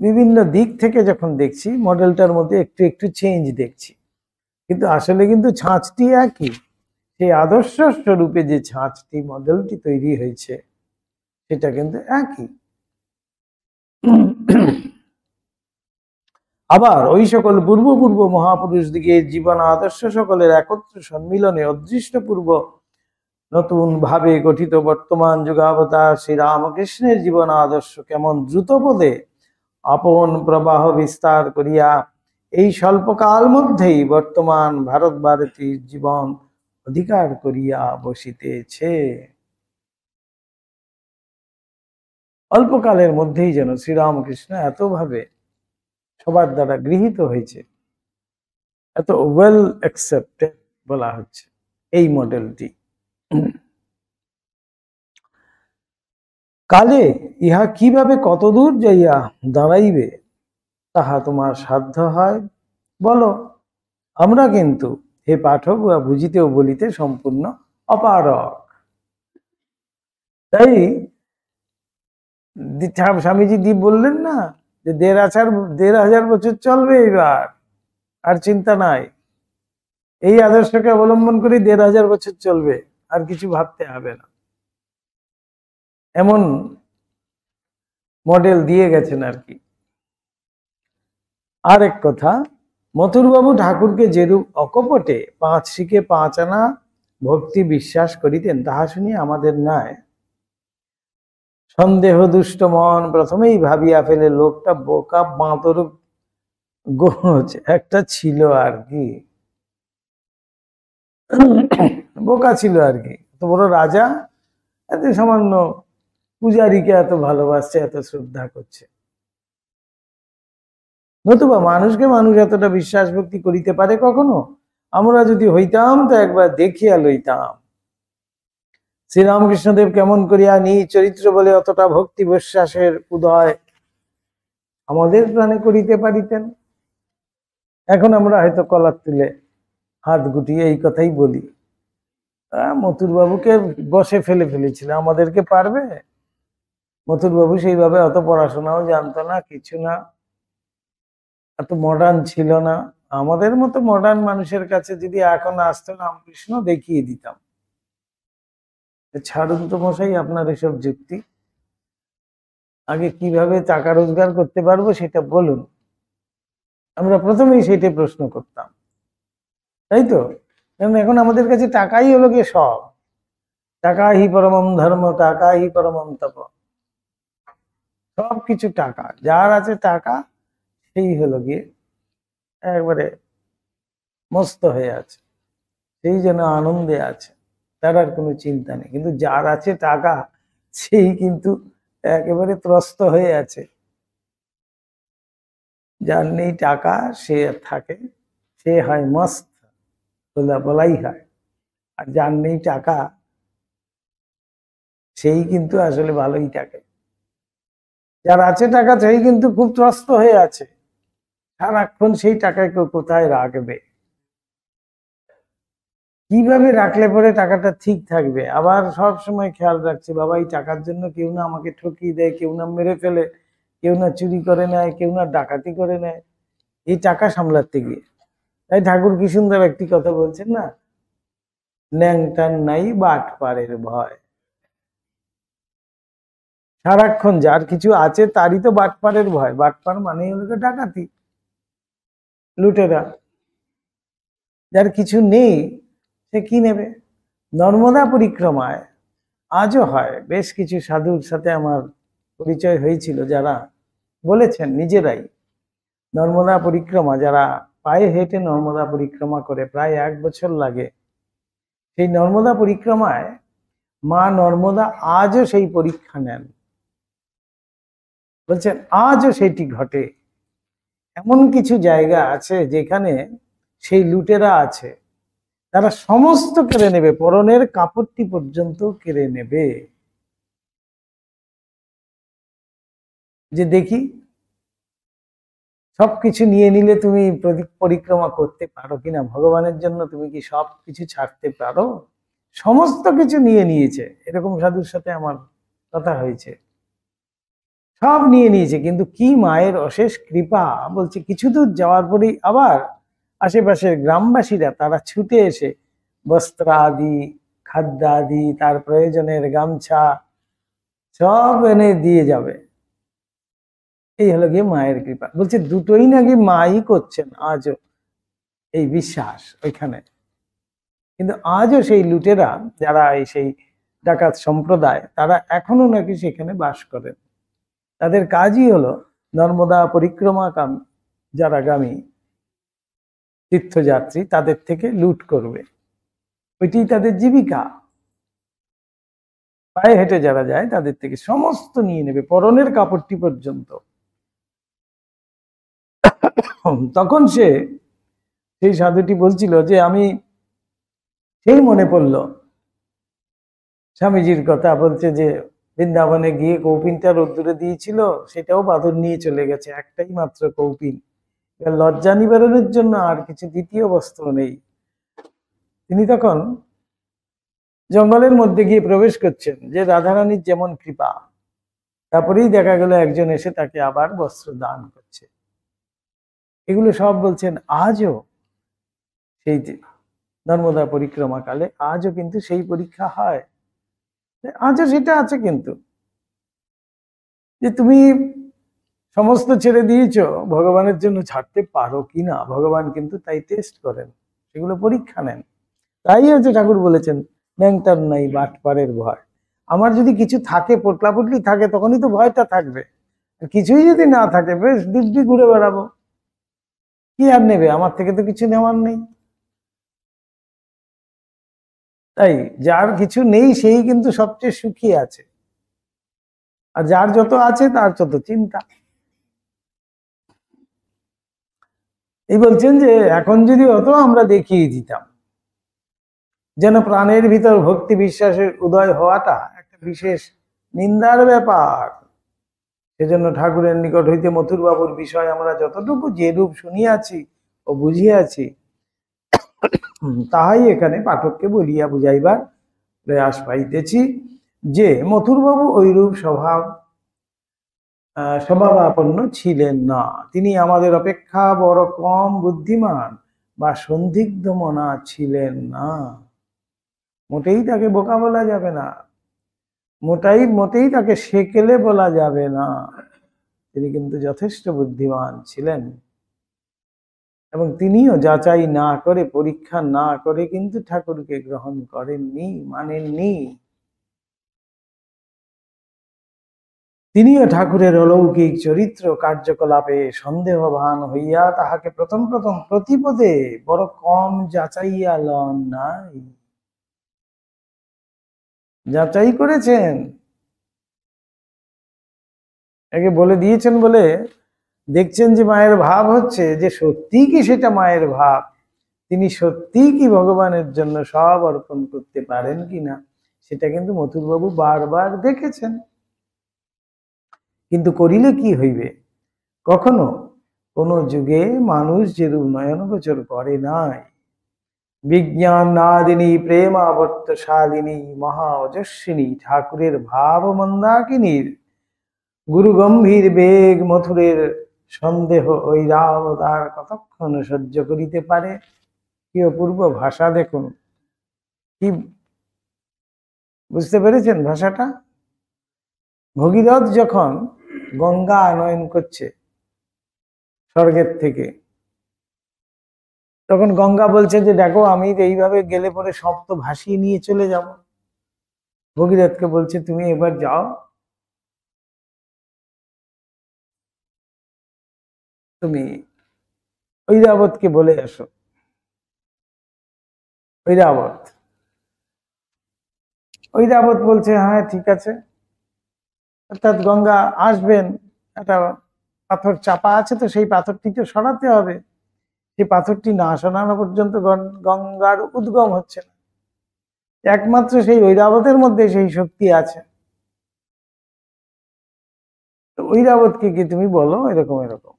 A: বিভিন্ন দিক থেকে যখন দেখছি মডেলটার মধ্যে একটু একটু চেঞ্জ দেখছি, কিন্তু আসলে কিন্তু ছাঁচটি একই। সেই আদর্শ স্বরূপে যে ছাঁচটি মডেলটি তৈরি হয়েছে সেটা কিন্তু একই। আবার ওই সকল পূর্ব মহাপুরুষ দিকে জীবন আদর্শ সকলের একত্র সম্মিলনে অদৃষ্টপূর্ব নতুন ভাবে গঠিত বর্তমান যুগাবতার শ্রী রামকৃষ্ণের জীবন আদর্শ কেমন দ্রুতপদে আপন প্রবাহ বিস্তার করিয়া এই স্বল্পকাল মধ্যেই বর্তমান ভারত ভারতীর জীবন অধিকার করিয়া বসিতেছে। অল্পকালের মধ্যেই যেন শ্রীরামকৃষ্ণ এতভাবে সবার দ্বারা গৃহীত হয়েছে, এত ওয়েল অ্যাকসেপ্টেড বলা হচ্ছে এই মডেলটি। কালে ইহা কিভাবে কতদূর যাইয়া দাঁড়াইবে তাহা তোমার সাধ্য হয় বলো। আমরা কিন্তু হে পাঠক বুঝিতে ও বলিতে সম্পূর্ণ অপারক। তাই স্বামীজি দ্বীপ বললেন না যে ১,৫০০ বছর চলবে এবার, আর চিন্তা নাই, এই আদর্শকে অবলম্বন করে ১,৫০০ বছর চলবে, আর কিছু ভাবতে হবে না। এমন মডেল দিয়ে গেছেন আর কি। আর এক কথা, মথুরবাবু ঠাকুরকে যেরূপ অকপটে ৫ শিখে ৫ আনা ভক্তি বিশ্বাস করিতেন তাহা শুনিয়া আমাদের নাই সন্দেহ দুষ্ট মন প্রথমেই ভাবিয়া ফেলে লোকটা বোকা বাঁদর গোছ একটা ছিল আর কি, বোকা ছিল আর কি। এত বড় রাজা এত সামান্য পূজারীকে এত ভালোবাসছে, এত শ্রদ্ধা করছে। নতুবা মানুষকে মানুষ এতটা বিশ্বাস ভক্তি করিতে পারে কখনো? আমরা যদি হইতাম তো একবার দেখিয়া লইতাম শ্রীরামকৃষ্ণদেব কেমন করিয়া নিজ চরিত্র বলে অতটা ভক্তি বিশ্বাসের উদয় আমাদের প্রাণে করিতে পারিতেন। এখন আমরা হয়তো কলার তুলে হাত গুটিয়ে এই কথাই বলি, মথুর বাবুকে বসে ফেলেছিল, আমাদেরকে পারবে? মথুর বাবু সেইভাবে অত পড়াশোনাও জানতো না, কিছু না, এত মডার্ন ছিল না। আমাদের মতো মডার্ন মানুষের কাছে যদি এখন আসতো রামকৃষ্ণ, দেখিয়ে দিতাম। ছাড়ুন তো মশাই আপনার এসব যুক্তি, আগে কিভাবে টাকা রোজগার করতে পারবো সেটা বলুন। আমরা প্রথমেই সেটাই প্রশ্ন করতাম, তাই তো? কারণ এখন আমাদের কাছে টাকাই হলো গিয়ে সব। টাকা হি পরমম ধর্ম, টাকা হি পরমম তপ, সবকিছু টাকা। যার আছে টাকা সেই হলো গিয়ে একবারে মস্ত হয়ে আছে, সেই যেন আনন্দে আছে, তার আর কোনো চিন্তা নেই। কিন্তু যার আছে টাকা সেই কিন্তু একেবারে ত্রস্ত হয়ে আছে। যার নেই টাকা সে থাকে, সে হয় মস্ত বলাই হয়। আর যার নেই টাকা সেই কিন্তু আসলে ভালোই থাকে। যার আছে টাকা সেই কিন্তু খুব ত্রস্ত হয়ে আছে, সারাক্ষণ সেই টাকাকে কোথায় রাখবে, কিভাবে রাখলে পরে টাকাটা ঠিক থাকবে। আবার সব সময় খেয়াল রাখছে বাবা এই টাকার জন্য কেউ না আমাকে ঠকিয়ে দেয়, কেউ না মেরে ফেলে, কেউ না চুরি করে নেয়, কেউ না ডাকাতি করে নেয়, এই টাকা সামলাতে গিয়ে। তাই ঠাকুর কি সুন্দর একটি কথা বলছেন না, ন্যাংটার নাই বাটপারের ভয়। সারাক্ষণ যার কিছু আছে তারই তো বাটপারের ভয়। বাটপার মানেই হলো ডাকাতি, লুটেরা। যার কিছু নেই সে কি নেবে? নর্মদা পরিক্রমায় আজও হয়, বেশ কিছু সাধুর সাথে আমার পরিচয় হয়েছিল যারা বলেছেন নিজেরাই, নর্মদা পরিক্রমা যারা পায়ে হেঁটে নর্মদা পরিক্রমা করে, প্রায় 1 বছর লাগে, সেই নর্মদা পরিক্রমায় মা নর্মদা আজও সেই পরীক্ষা নেন। বলছেন আজও সেটি ঘটে। এমন কিছু জায়গা আছে যেখানে সেই লুটেরা আছে, তারা সমস্ত কেড়ে নেবে, পরনের কাপড়টি পর্যন্ত কেড়ে নেবে। যে দেখি সবকিছু নিয়ে নিলে তুমি পরিক্রমা করতে পারো কিনা, ভগবানের জন্য তুমি কি সবকিছু ছাড়তে পারো? সমস্ত কিছু নিয়ে নিয়েছে, এরকম সাধুর সাথে আমার কথা হয়েছে, সব নিয়ে নিয়েছে, কিন্তু কি মায়ের অশেষ কৃপা, বলছে কিছু দূর যাওয়ার পরেই আবার আশেপাশের গ্রামবাসীরা তারা ছুটে এসে বস্ত্র আদি, খাদ্য আদি, তার প্রয়োজনের গামছা সব এনে দিয়ে যাবে। এই হলো গিয়ে মায়ের কৃপা। বলছে দুটোই নাকি মাই করছেন আজও, এই বিশ্বাস ওইখানে। কিন্তু আজও সেই লুটেরা যারা এই সেই ডাকাত সম্প্রদায়, তারা এখনো নাকি সেখানে বাস করেন। তাদের কাজই হলো নর্মদা পরিক্রমা যারা গামী তীর্থযাত্রী তাদের থেকে লুট করবে, ওইটি তাদের জীবিকা। পায়ে হেঁটে যারা যায় তাদের থেকে সমস্ত নিয়ে নেবে, পরনের কাপড়টি পর্যন্ত। তখন সেই সাধুটি বলছিল যে আমি সেই মনে পড়ল স্বামীজির কথা, বলছে যে বৃন্দাবনে গিয়ে কৌপিনটা রোদ্দুরে দিয়েছিল, সেটাও বাদর নিয়ে চলে গেছে, একটাই মাত্র কৌপিন। লজ্জা নিবারণের জন্য আর কিছু দ্বিতীয় বস্ত্র নেই। তিনি তখন জঙ্গলের মধ্যে গিয়ে প্রবেশ করছেন, যে রাধারানীর যেমন কৃপা, তারপরেই দেখা গেল একজন এসে তাকে আবার বস্ত্র দান করছে। এগুলো সব বলছেন আজও সেই নর্মদা পরিক্রমা কালে আজও কিন্তু সেই পরীক্ষা হয়, আজও সেটা আছে। কিন্তু যে তুমি সমস্ত ছেড়ে দিয়েছো, ভগবানের জন্য ছাড়তে পারো কিনা, ভগবান কিন্তু তাই টেস্ট করেন, সেগুলো পরীক্ষা নেন। তাই হচ্ছে ঠাকুর বলেছেন ন্যাংটার নাই বাটপারের ভয়। আমার যদি কিছু থাকে, পোটলা পুটলি থাকে, তখনই তো ভয়টা থাকবে। কিছুই যদি না থাকে, বেশ দিব্যি ঘুরে বেড়াবো, কি আর নেবে, আমার থেকে তো কিছু নেওয়ার নেই। তাই যার কিছু নেই সেই কিন্তু সবচেয়ে সুখী আছে, আর যার যত আছে তার যত চিন্তা। এই বলছেন যে এখন যদি অত আমরা দেখিয়ে দিতাম, যেন প্রাণের ভিতর ভক্তি বিশ্বাসের উদয় হওয়াটা একটা বিশেষ নিন্দার ব্যাপার। সেজন্য ঠাকুরের নিকট হইতে মথুর বাবুর বিষয় আমরা যতটুকু যে রূপ শুনিয়াছি ও বুঝিয়াছি, তাহাই এখানে পাঠককে বলিয়া বুঝাইবার প্রয়াস পাইতেছি, যে মথুরবাবু ওইরূপ স্বভাবাপন্ন ছিলেন না। তিনি আমাদের অপেক্ষা বড় কম বুদ্ধিমান বা সন্দিগ্ধ মনা ছিলেন না। মোটেই তাকে বোকা বলা যাবে না, মোটেই তাকে সেকেলে বলা যাবে না। তিনি কিন্তু যথেষ্ট বুদ্ধিমান ছিলেন, এবং তিনিও যাচাই না করে, পরীক্ষা না করে কিন্তু ঠাকুরকে গ্রহণ করেননি, মানেননি। তিনিও ঠাকুরের অলৌকিক চরিত্র কার্যকলাপে সন্দেহবান হইয়া তাহাকে প্রথম প্রথম প্রতিপদে বড় কম যাচাইয়া লন নাই। যাচাই করেছেন, একে বলে দিয়েছেন বলে দেখছেন যে মায়ের ভাব হচ্ছে, যে সত্যিই কি সেটা মায়ের ভাব, তিনি সত্যিই কি ভগবানের জন্য সব অর্পণ করতে পারেন কিনা, সেটা কিন্তু মথুরবাবু বারবার দেখেছেন। কিন্তু করিলে কি হইবে, কখনো কোন যুগে মানুষ যেরূপ নয়নগোচর করে নাই। বিজ্ঞান নাদিনী প্রেমাবর্তশালিনী মহা ওজস্বিনী ঠাকুরের ভাব মন্দাকিনীর গুরু গম্ভীর বেগ মথুরের সন্দেহ ঐরাবতার কতক্ষণ সহ্য করিতে পারে। কি অপূর্ব ভাষা দেখুন, কি বুঝতে পেরেছেন ভাষাটা? ভগীরথ যখন গঙ্গা আনয়ন করছে স্বর্গের থেকে, তখন গঙ্গা বলছে যে দেখো আমি এইভাবে গেলে পরে সব তো ভাসিয়ে নিয়ে চলে যাব। ভগীরথকে বলছে তুমি এবার যাও, তুমি ঐরাবতকে বলে আসো। ঐরাবত বলছে হ্যাঁ ঠিক আছে। অর্থাৎ গঙ্গা আসবেন, একটা পাথর চাপা আছে, তো সেই পাথরটি তো সরাতে হবে। সেই পাথরটি না সরানো পর্যন্ত গঙ্গার উদ্গম হচ্ছে না। একমাত্র সেই ঐরাবতের মধ্যে সেই শক্তি আছে। তো ঐরাবতকে কি তুমি বলো এরকম এরকম।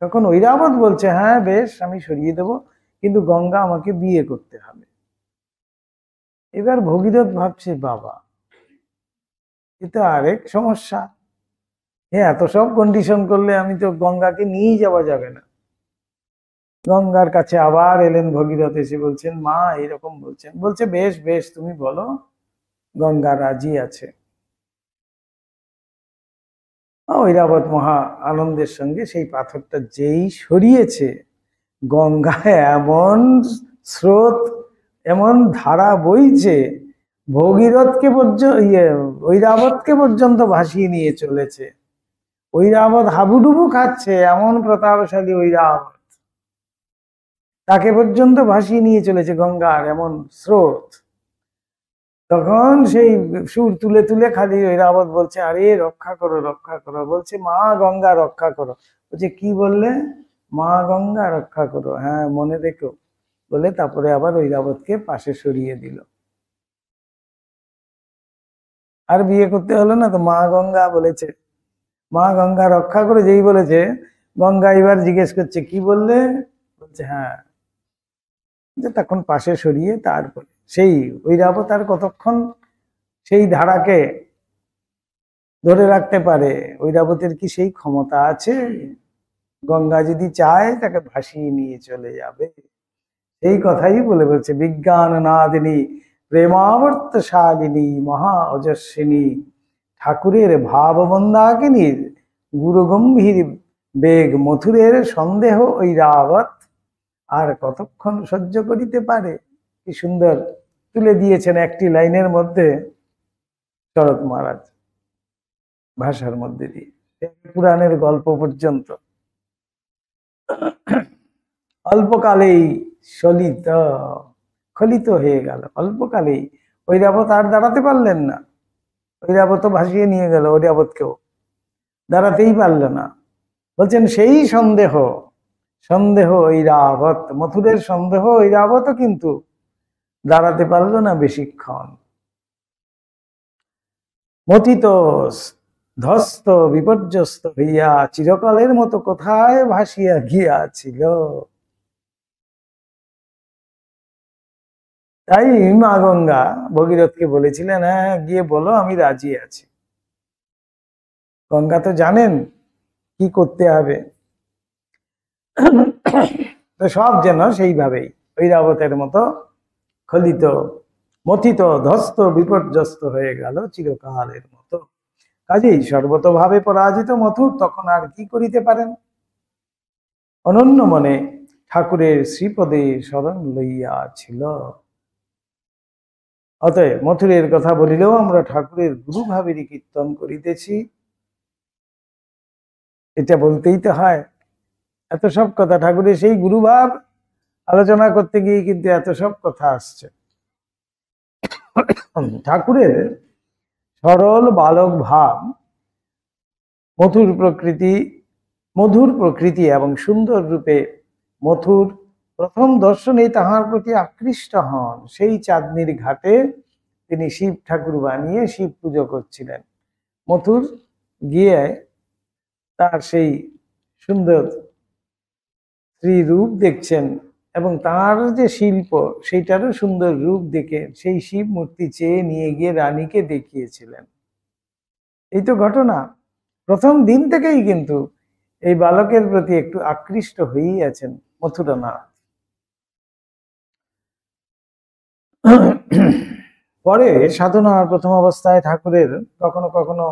A: তখন ঐরাবত বলছে, হ্যাঁ বেশ, আমি সরিয়ে দেব, কিন্তু গঙ্গা আমাকে বিয়ে করতে হবে। এবার ভগীরথ ভাবছে, বাবা এটা আরেক সমস্যা, এত সব কন্ডিশন করলে আমি তো গঙ্গাকে নিয়েই যাওয়া যাবে না। গঙ্গার কাছে আবার এলেন ভগীরথ, এসে বলছেন, মা এরকম বলছেন। বলছে, বেশ বেশ, তুমি বলো। গঙ্গা রাজি আছে। ঐরাবত মহা আনন্দের সঙ্গে সেই পাথরটা যেই সরিয়েছে, গঙ্গায় এমন স্রোত, এমন ধারা বইছে, ভগীরথকে পর্যন্ত ঐরাবতকে পর্যন্ত ভাসিয়ে নিয়ে চলেছে। ঐরাবত হাবুডুবু খাচ্ছে, এমন প্রতাপশালী ঐরাবত, তাকে পর্যন্ত ভাসিয়ে নিয়ে চলেছে গঙ্গার এমন স্রোত। তখন সেই সুর তুলে তুলে খালি ঐরাবত বলছে, আরে রক্ষা করো রক্ষা করো। বলছে, মা গঙ্গা রক্ষা করো। বলছে, কি বললে? মা গঙ্গা রক্ষা করো, হ্যাঁ মনে রেখো বলে তারপরে আবার ঐরাবতকে পাশে সরিয়ে দিল। আর বিয়ে করতে হলো না তো, মা গঙ্গা বলেছে, মা গঙ্গা রক্ষা করে যেই বলেছে, গঙ্গা এবার জিজ্ঞেস করছে, কি বললে? বলছে, হ্যাঁ। যে তখন পাশে সরিয়ে তারপরে সেই ঐরাবত আর কতক্ষণ সেই ধারাকে ধরে রাখতে পারে? ঐরাবতের কি সেই ক্ষমতা আছে? গঙ্গা যদি চায় তাকে ভাসিয়ে নিয়ে চলে যাবে। এই কথাই বলে বলছে, বিজ্ঞান নাদিনী প্রেমাবর্তশালিনী মহা অজস্বিনী ঠাকুরের ভাববন্দাকিনীর গুরু গম্ভীর বেগ মথুরের সন্দেহ ঐরাবত আর কতক্ষণ সহ্য করিতে পারে। কি সুন্দর তুলে দিয়েছেন একটি লাইনের মধ্যে শরৎ মহারাজ, ভাষার মধ্যে দিয়ে পুরাণের গল্প পর্যন্ত। অল্পকালেই খলিত হয়ে গেল, অল্পকালেই। ঐরাবত আর দাঁড়াতে পারলেন না, ঐরাবত ভাসিয়ে নিয়ে গেল, ঐরাবতকেও দাঁড়াতেই পারল না। বলছেন, সেই সন্দেহ, সন্দেহ ঐরাবত, মথুরের সন্দেহ ঐরাবতও কিন্তু দাঁড়াতে পারলো না বেশিক্ষণ। মথিত ধ্বস্ত বিপর্যস্ত হইয়া চিরকালের মতো কোথায় ভাসিয়া গিয়াছিল। তাই মা গঙ্গা ভগীরথকে বলেছিলেন, হ্যাঁ গিয়ে বলো আমি রাজি আছি। গঙ্গা তো জানেন কি করতে হবে। তো সব যেন সেইভাবেই ঐরাবতের মতো খলিত, মথিত, ধ্বস্ত বিপর্যস্ত হয়ে গেল চিরকালের মতো। কাজেই সর্বতভাবে পরাজিত মথুর তখন আর কি করিতে পারেন? অনন্য মনে ঠাকুরের শ্রীপদে শরণ লইয়াছিল। অতএব মথুরের কথা বলিলেও আমরা ঠাকুরের গুরু ভাবেরই কীর্তন করিতেছি, এটা বলতেই তো হয়। এত সব কথা ঠাকুরের সেই গুরুভাব আলোচনা করতে গিয়ে কিন্তু এত সব কথা আসছে। ঠাকুরের সরল বালক ভাব, মধুর প্রকৃতি এবং সুন্দর রূপে মথুর প্রথম দর্শনে তাহার প্রতি আকৃষ্ট হন। সেই চাঁদনির ঘাটে তিনি শিব ঠাকুর বানিয়ে শিব পুজো করছিলেন। মথুর গিয়ে তার সেই সুন্দর স্ত্রী রূপ দেখছেন এবং তার যে শিল্প সেইটারও সুন্দর রূপ দেখে সেই শিব মূর্তি চেয়ে নিয়ে গিয়ে রানীকে দেখিয়েছিলেন। এই তো ঘটনা। প্রথম দিন থেকেই কিন্তু এই বালকের প্রতি একটু আকৃষ্ট হয়েই আছেন মথুরানাথ। পরে সাধনার প্রথম অবস্থায় ঠাকুরের কখনো কখনো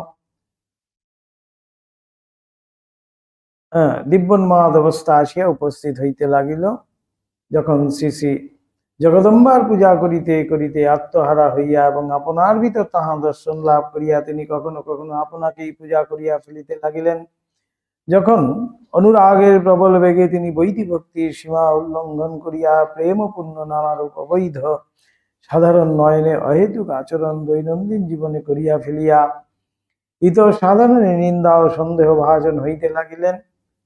A: দিব্যন্মাদ অবস্থা আসিয়া উপস্থিত হইতে লাগিল। যখন শ্রী শ্রী জগদম্বার পূজা করিতে করিতে আত্মহারা হইয়া এবং আপনার ভিতর তাহা দর্শন লাভ করিয়া তিনি কখনো কখনো আপনাকেই পূজা করিয়া ফেলিতে লাগিলেন। যখন অনুরাগের প্রবল বেগে তিনি বৈদি ভক্তির সীমা উল্লঙ্ঘন করিয়া প্রেমপূর্ণ নানারূপ অবৈধ সাধারণ নয়নে অহেতুক আচরণ দৈনন্দিন জীবনে করিয়া ফেলিয়া ইতর সাধারণে নিন্দা ও সন্দেহ ভাজন হইতে লাগিলেন,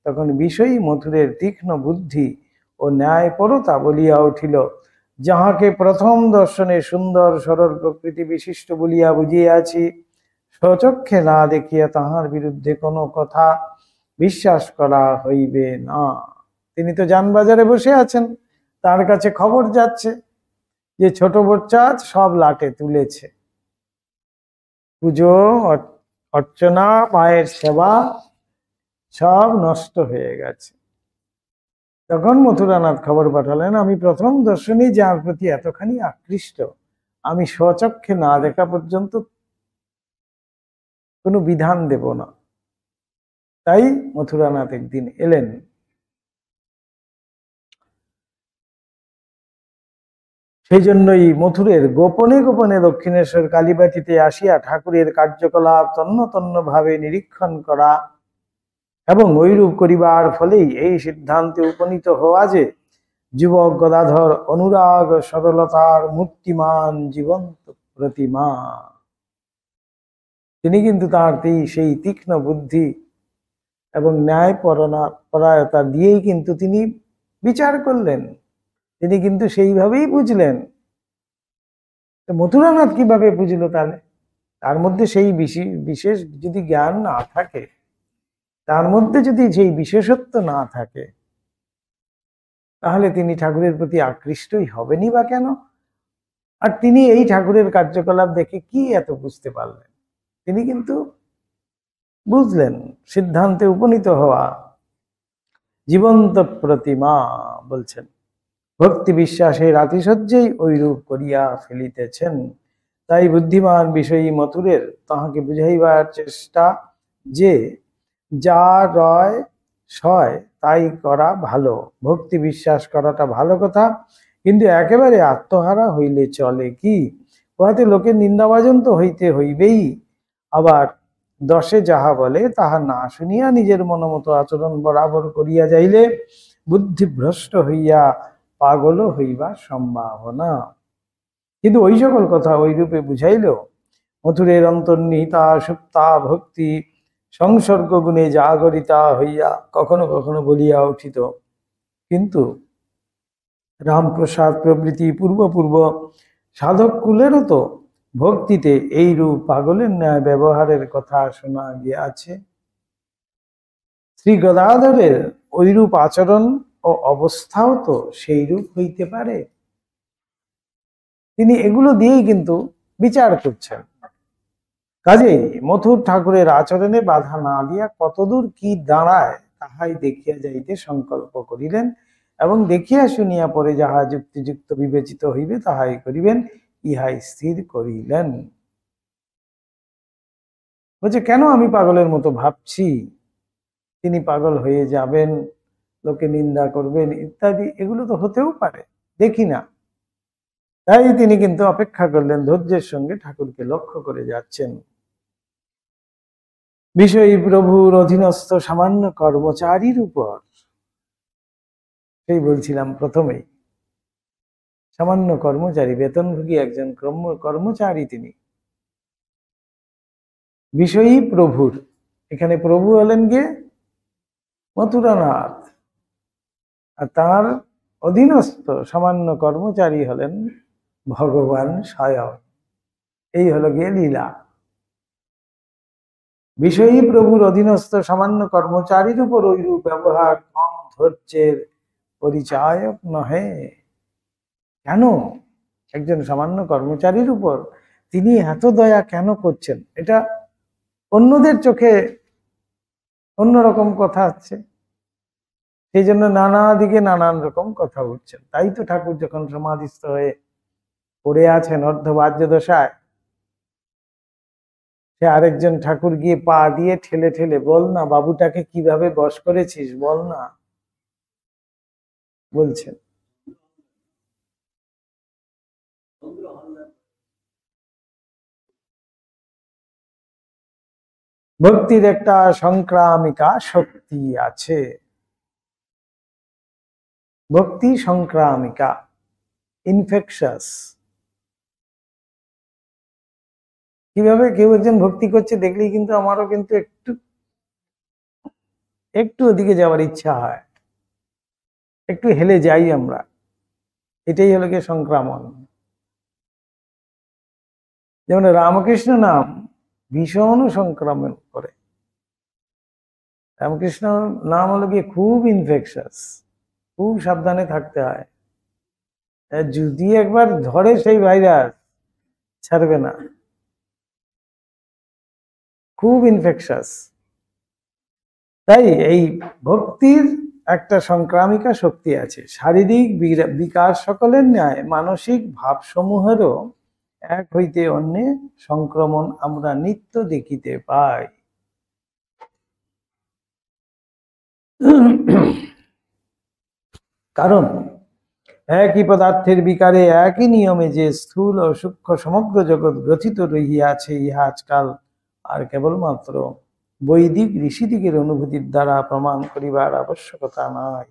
A: তখন বিষয়ী মথুরের তীক্ষ্ণ বুদ্ধি ও ন্যায়পরতা বলিয়া উঠিল। যাহাকে প্রথম দর্শনে সুন্দর সরল প্রকৃতি বিশিষ্ট বলিয়া বুঝিয়াছি, স্বচক্ষে না দেখিয়া তাহার বিরুদ্ধে কোনো কথা বিশ্বাস করা হইবে না। তিনি তো যানবাজারে বসে আছেন, তার কাছে খবর যাচ্ছে যে ছোট বচ্চাত সব লাটে তুলেছে, পুজো অর্চনা মায়ের সেবা সব নষ্ট হয়ে গেছে। তখন মথুরানাথ খবর পাঠালেন, আমি প্রথম দর্শনেই যার প্রতি এতখানি আকৃষ্ট, আমি স্বচক্ষে না দেখা পর্যন্ত কোনো বিধান দেব না। তাই মথুরানাথ একদিন এলেন। সেই জন্যই মথুরের গোপনে গোপনে দক্ষিণেশ্বর কালীবাটিতে আসিয়া ঠাকুরের কার্যকলাপ তন্ন তন্ন ভাবে নিরীক্ষণ করা এবং ঐরূপ করিবার ফলেই এই সিদ্ধান্তে উপনীত হওয়া যে যুবক গদাধর অনুরাগ সরলতার মূর্তিমান জীবন্ত প্রতিমা। তিনি কিন্তু তার সেই তীক্ষ্ণ বুদ্ধি এবং ন্যায় পরায়ণতা দিয়েই কিন্তু তিনি বিচার করলেন, তিনি কিন্তু সেইভাবেই বুঝলেন। মথুরানাথ কিভাবে বুঝলো? তাহলে তার মধ্যে সেই বিশেষ যদি জ্ঞান না থাকে, তার মধ্যে যদি সেই বিশেষত্ব না থাকে, তাহলে তিনি ঠাকুরের প্রতি আকৃষ্টই হবেনই বা কেন? আর তিনি এই ঠাকুরের কার্যকলাপ দেখে কি এত বুঝতে পারলেন? তিনি কিন্তু বুঝলেন সিদ্ধান্তে উপনীত হওয়া জীবন্ত প্রতিমা। বলছেন ভক্তি বিশ্বাসের আতিশয্যেই ওইরূপ করিয়া ফেলিতেছেন। তাই বুদ্ধিমান বিষয়ী মথুরের তাহাকে বুঝাইবার চেষ্টা যে যা রয় সয় তাই করা ভালো, ভক্তি বিশ্বাস করাটা ভালো কথা, কিন্তু একেবারে আত্মহারা হইলে চলে কি? উহাতে লোকের নিন্দাভাজন তো হইতে হইবেই, আবার দশে যাহা বলে তাহা না শুনিয়া নিজের মনোমতো আচরণ বরাবর করিয়া যাইলে বুদ্ধিভ্রষ্ট হইয়া পাগল হইবার সম্ভাবনা। কিন্তু ওই সকল কথা ওই রূপে বুঝাইল মথুরের অন্তর্নিহিতা সুপ্তা ভক্তি সংসর্গ গুণে জাগরিতা হইয়া কখনো কখনো বলিয়া উঠিত। কিন্তু রামপ্রসাদ প্রভৃতি পূর্ব সাধক কুলেরও তো ভক্তিতে এই রূপ পাগলের ন্যায় ব্যবহারের কথা শোনা গিয়াছে। শ্রী গদাধরের ওইরূপ আচরণ ও অবস্থাও তো সেই রূপ হইতে পারে। তিনি এগুলো দিয়েই কিন্তু বিচার করছেন। কাজেই মথুর ঠাকুরের আচরণে বাধা না দিয়া কতদূর কি দাঁড়ায় তাহাই দেখিয়া যাইতে সংকল্প করিলেন, এবং দেখিয়া শুনিয়া পরে যাহা যুক্তিযুক্ত বিবেচিত হইবে তাহাই করিবেন, ইহাই স্থির করিলেন। বলছে কেন আমি পাগলের মতো ভাবছি? তিনি পাগল হয়ে যাবেন, লোকে নিন্দা করবেন ইত্যাদি, এগুলো তো হতেও পারে, দেখি না। তাই তিনি কিন্তু অপেক্ষা করলেন, ধৈর্যের সঙ্গে ঠাকুরকে লক্ষ্য করে যাচ্ছেন। বিষয়ী প্রভুর অধীনস্থ সামান্য কর্মচারীর উপর, সেই বলছিলাম প্রথমেই, সামান্য কর্মচারী, বেতনভোগী একজন কর্মচারী তিনি। বিষয়ী প্রভুর, এখানে প্রভু হলেন গিয়ে মথুরানাথ, আর তার অধীনস্থ সামান্য কর্মচারী হলেন ভগবান স্বয়ং। এই হলো গিয়ে লীলা। বিষয়ী প্রভুর অধীনস্থ সামান্য কর্মচারীর উপর ওইরূপ ব্যবহার কম ধৈর্যের পরিচায়ক নহে। কেন একজন সামান্য কর্মচারীর উপর তিনি এত দয়া কেন করছেন? এটা অন্যদের চোখে অন্যরকম কথা আছে, সেই জন্য নানা দিকে নানান রকম কথা উঠছেন। তাই তো ঠাকুর যখন সমাধিস্থ হয়ে পড়ে আছেন অর্ধবাহ্য দশায়, সে আরেকজন ঠাকুর গিয়ে পা দিয়ে ঠেলে ঠেলে, বল না বাবুটাকে কিভাবে বশ করেছিস, বল না, বলছেন। ভক্তির একটা সংক্রামিকা শক্তি আছে, ভক্তি সংক্রামিকা, ইনফেকশাস। কিভাবে কেউ একজন ভক্তি করছে দেখলেই কিন্তু আমারও কিন্তু একটু একটু ওদিকে যাওয়ার ইচ্ছা হয়, একটু হেলে যাই আমরা। এটাই হলো গিয়ে সংক্রামণ। যেমন রামকৃষ্ণ নাম ভীষণ সংক্রমণ করে। রামকৃষ্ণ নাম হলো গিয়ে খুব ইনফেকশাস, খুব সাবধানে থাকতে হয়। যদি একবার ধরে সেই ভাইরাস ছাড়বে না, খুব ইনফেকশাস। তাই এই ভক্তির একটা সংক্রামিকা শক্তি আছে। শারীরিক বিকাশ সকলের ন্যায় মানসিক ভাবসমূহেরও এক হইতে অন্যে সংক্রমণ আমরা নিত্য দেখিতে পাই। কারণ একই পদার্থের বিকারে একই নিয়মে যে স্থূল ও সূক্ষ্ম সমগ্র জগৎ গ্রথিত রহিয়াছে, ইহা আজকাল আর কেবলমাত্র বৈদিক ঋষিদিগের অনুভূতির দ্বারা প্রমাণ করিবার আবশ্যকতা নাই।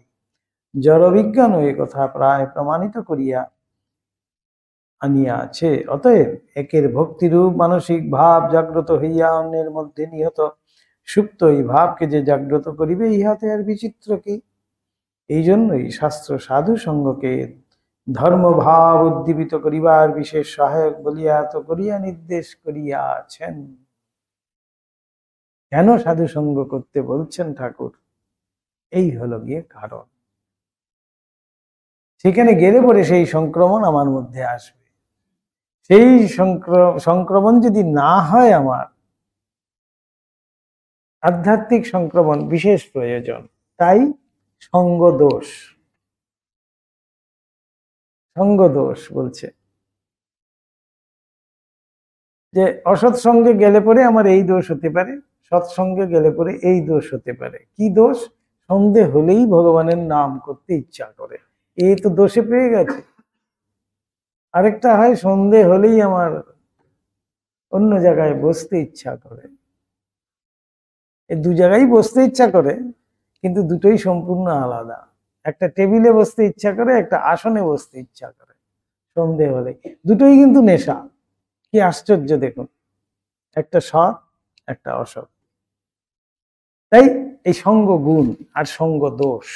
A: জড়বিজ্ঞানও এ কথা প্রায় প্রমাণিত করিয়া আনিয়াছে। অতএব একের ভক্তিরূপ মানসিক ভাব জাগ্রত হইয়া অন্যের মধ্যে নিহত সুপ্ত এই ভাবকে যে জাগ্রত করিবে, ইহাতে আর বিচিত্র কি? এই জন্যই শাস্ত্র সাধু সঙ্গকে ধর্মভাব উদ্দীপিত করিবার বিশেষ সহায়ক বলিয়া তো করিয়া নির্দেশ করিয়াছেন। কেন সাধু সঙ্গ করতে বলছেন ঠাকুর? এই হলো গিয়ে কারণ। সেখানে গেলে পরে সেই সংক্রমণ আমার মধ্যে আসবে। সেই সংক্রমণ যদি না হয়, আমার আধ্যাত্মিক সংক্রমণ বিশেষ প্রয়োজন। তাই সঙ্গ দোষ, সঙ্গ দোষ বলছে যে অসৎসঙ্গে গেলে পরে আমার এই দোষ হতে পারে, সৎসঙ্গে গেলে পরে এই দোষ হতে পারে। কি দোষ? সন্দেহ হলেই ভগবানের নাম করতে ইচ্ছা করে, এই তো দোষে পেয়ে গেছে। আরেকটা হয় সন্দেহ হলেই আমার অন্য জায়গায় বসতে ইচ্ছা করে। এই দু জায়গায় বসতে ইচ্ছা করে, কিন্তু দুটোই সম্পূর্ণ আলাদা। একটা টেবিলে বসতে ইচ্ছা করে, একটা আসনে বসতে ইচ্ছা করে সন্দেহ হলে। দুটোই কিন্তু নেশা। কি আশ্চর্য দেখুন, একটা সৎ, একটা অসৎ। তাই এই সঙ্গ গুণ আর সঙ্গ দোষ।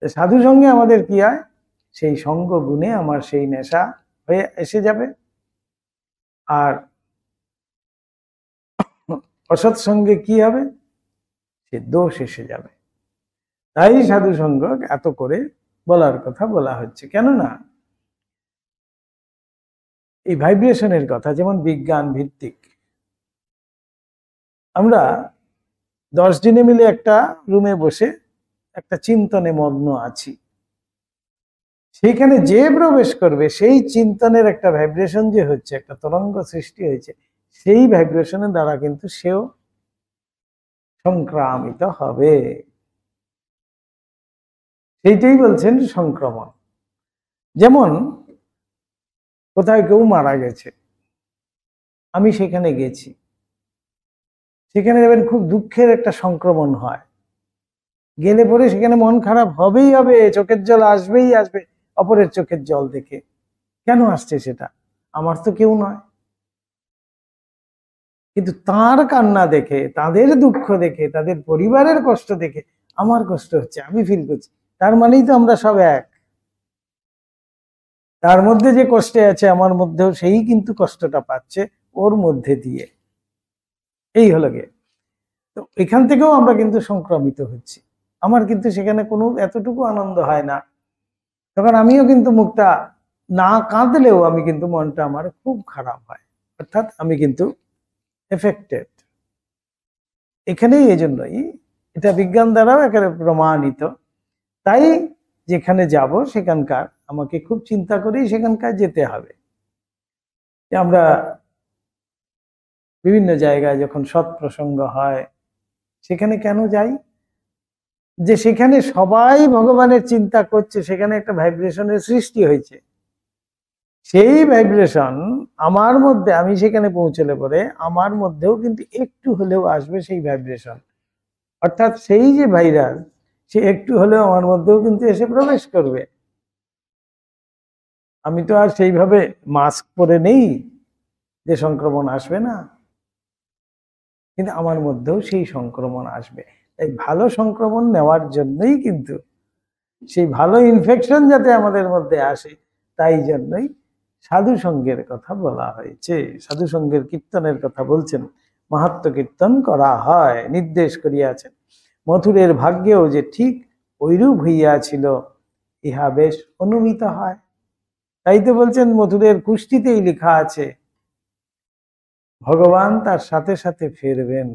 A: সাধু সঙ্গে আমাদের কি হয়? সেই সঙ্গ গুণে আমার সেই নেশা হয়ে এসে যাবে, আর অসৎ সঙ্গে কি হবে? সে দোষ এসে যাবে। তাই সাধু সঙ্গ এত করে বলার কথা বলা হচ্ছে। কেননা এই ভাইব্রেশনের কথা যেমন বিজ্ঞান ভিত্তিক। আমরা 10 জনে মিলে একটা রুমে বসে একটা চিন্তনে মগ্ন আছি। সেইখানে যে প্রবেশ করবে, সেই চিন্তনের একটা ভাইব্রেশন যে হচ্ছে, একটা তরঙ্গ সৃষ্টি হয়েছে, সেই ভাইব্রেশনের দ্বারা কিন্তু সেও সংক্রামিত হবে। সেইটাই বলছেন সংক্রমণ। যেমন কোথায় কেউ মারা গেছে, আমি সেখানে গেছি, সেখানে দেখবেন খুব দুঃখের একটা সংক্রমণ হয়। গেলে পরে সেখানে মন খারাপ হবেই হবে, চোখের জল আসবেই আসবে অপরের চোখের জল দেখে। কেন আসছে সেটা? আমার তো কেউ নয়, কিন্তু তার কান্না দেখে, তাদের দুঃখ দেখে, তাদের পরিবারের কষ্ট দেখে আমার কষ্ট হচ্ছে, আমি ফিল করছি। তার মানেই তো আমরা সব এক। তার মধ্যে যে কষ্টে আছে, আমার মধ্যেও সেই কিন্তু কষ্টটা পাচ্ছে ওর মধ্যে দিয়ে। এই হলো গে। তো এখান থেকেও আমরা কিন্তু সংক্রমিত হচ্ছি। আমার কিন্তু সেখানে কোনো এতটুকু আনন্দ হয় না। তখন আমিও কিন্তু মুখটা না কাঁদলেও আমি কিন্তু মনটা আমার খুব খারাপ হয়, অর্থাৎ আমি কিন্তু এফেক্টেড। এখানেই এজন্যই এটা বিজ্ঞান দ্বারাও একেবারে প্রমাণিত। তাই যেখানে যাব সেখানকার আমাকে খুব চিন্তা করেই সেখানকার যেতে হবে। আমরা বিভিন্ন জায়গায় যখন সৎপ্রসঙ্গ হয়, সেখানে কেন যাই? যে সেখানে সবাই ভগবানের চিন্তা করছে, সেখানে একটা ভাইব্রেশনের সৃষ্টি হয়েছে। সেই ভাইব্রেশন আমার মধ্যে, আমি সেখানে পৌঁছলে পরে আমার মধ্যেও কিন্তু একটু হলেও আসবে সেই ভাইব্রেশন। অর্থাৎ সেই যে ভাইরাস, সে একটু হলেও আমার মধ্যেও কিন্তু এসে প্রবেশ করবে। আমি তো আর সেইভাবে মাস্ক পরে নেই যে সংক্রমণ আসবে না, কিন্তু আমার মধ্যেও সেই সংক্রমণ আসবে। তাই ভালো সংক্রমণ নেওয়ার জন্যই কিন্তু, সেই ভালো ইনফেকশন যাতে আমাদের মধ্যে আসে, তাই জন্যই সাধু সঙ্গের কথা বলা হয়েছে। সাধু সঙ্গের কীর্তনের কথা বলছেন, মাহাত্ম্য কীর্তন করা হয়, নির্দেশ করিয়াছেন। মথুরের ভাগ্যেও যে ঠিক ঐরূপ হইয়াছিল ইহা বেশ অনুমিত হয়। তাই তো বলছেন মথুরের কুষ্টিতেই লেখা আছে ভগবান তার সাথে সাথে ফিরবেন।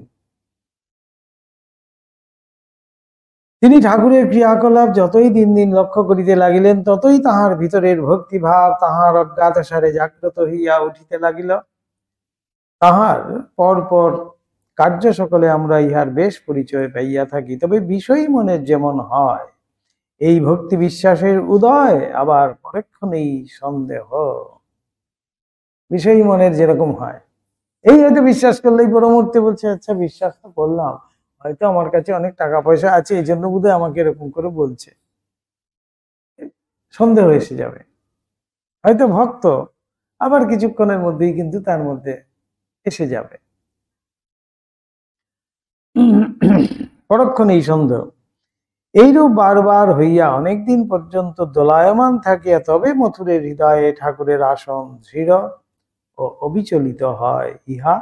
A: তিনি ঠাকুরের ক্রিয়াকলাপ যতই দিন দিন লক্ষ্য করিতে লাগিলেন, ততই তাহার ভিতরের ভক্তিভাব তাহার অজ্ঞাতসারে জাগ্রত হইয়া উঠিতে লাগিল। তাহার পরপর কার্য সকলে আমরা ইহার বেশ পরিচয় পাইয়া থাকি। তবে বিষয় মনের যেমন হয়, এই ভক্তি বিশ্বাসের উদয় আবার পরক্ষণেই সন্দেহ। বিষয় মনের যেরকম হয়, এই হয়তো বিশ্বাস করলেই পরমূর্তি বলছে আচ্ছা বিশ্বাস তো করলাম, হয়তো আমার কাছে অনেক টাকা পয়সা আছে এই জন্য বোধহয় আমাকে এরকম করে বলছে, সন্দেহ এসে যাবে। হয়তো ভক্ত, আবার কিছুক্ষণের মধ্যেই কিন্তু তার মধ্যে এসে যাবে পরক্ষণেই সন্দেহ। এইরূপ বারবার হইয়া অনেকদিন পর্যন্ত দোলায়মান থাকিয়া তবে মথুরের হৃদয়ে ঠাকুরের আসন দৃঢ় ও অবিচলিত হয়, ইহা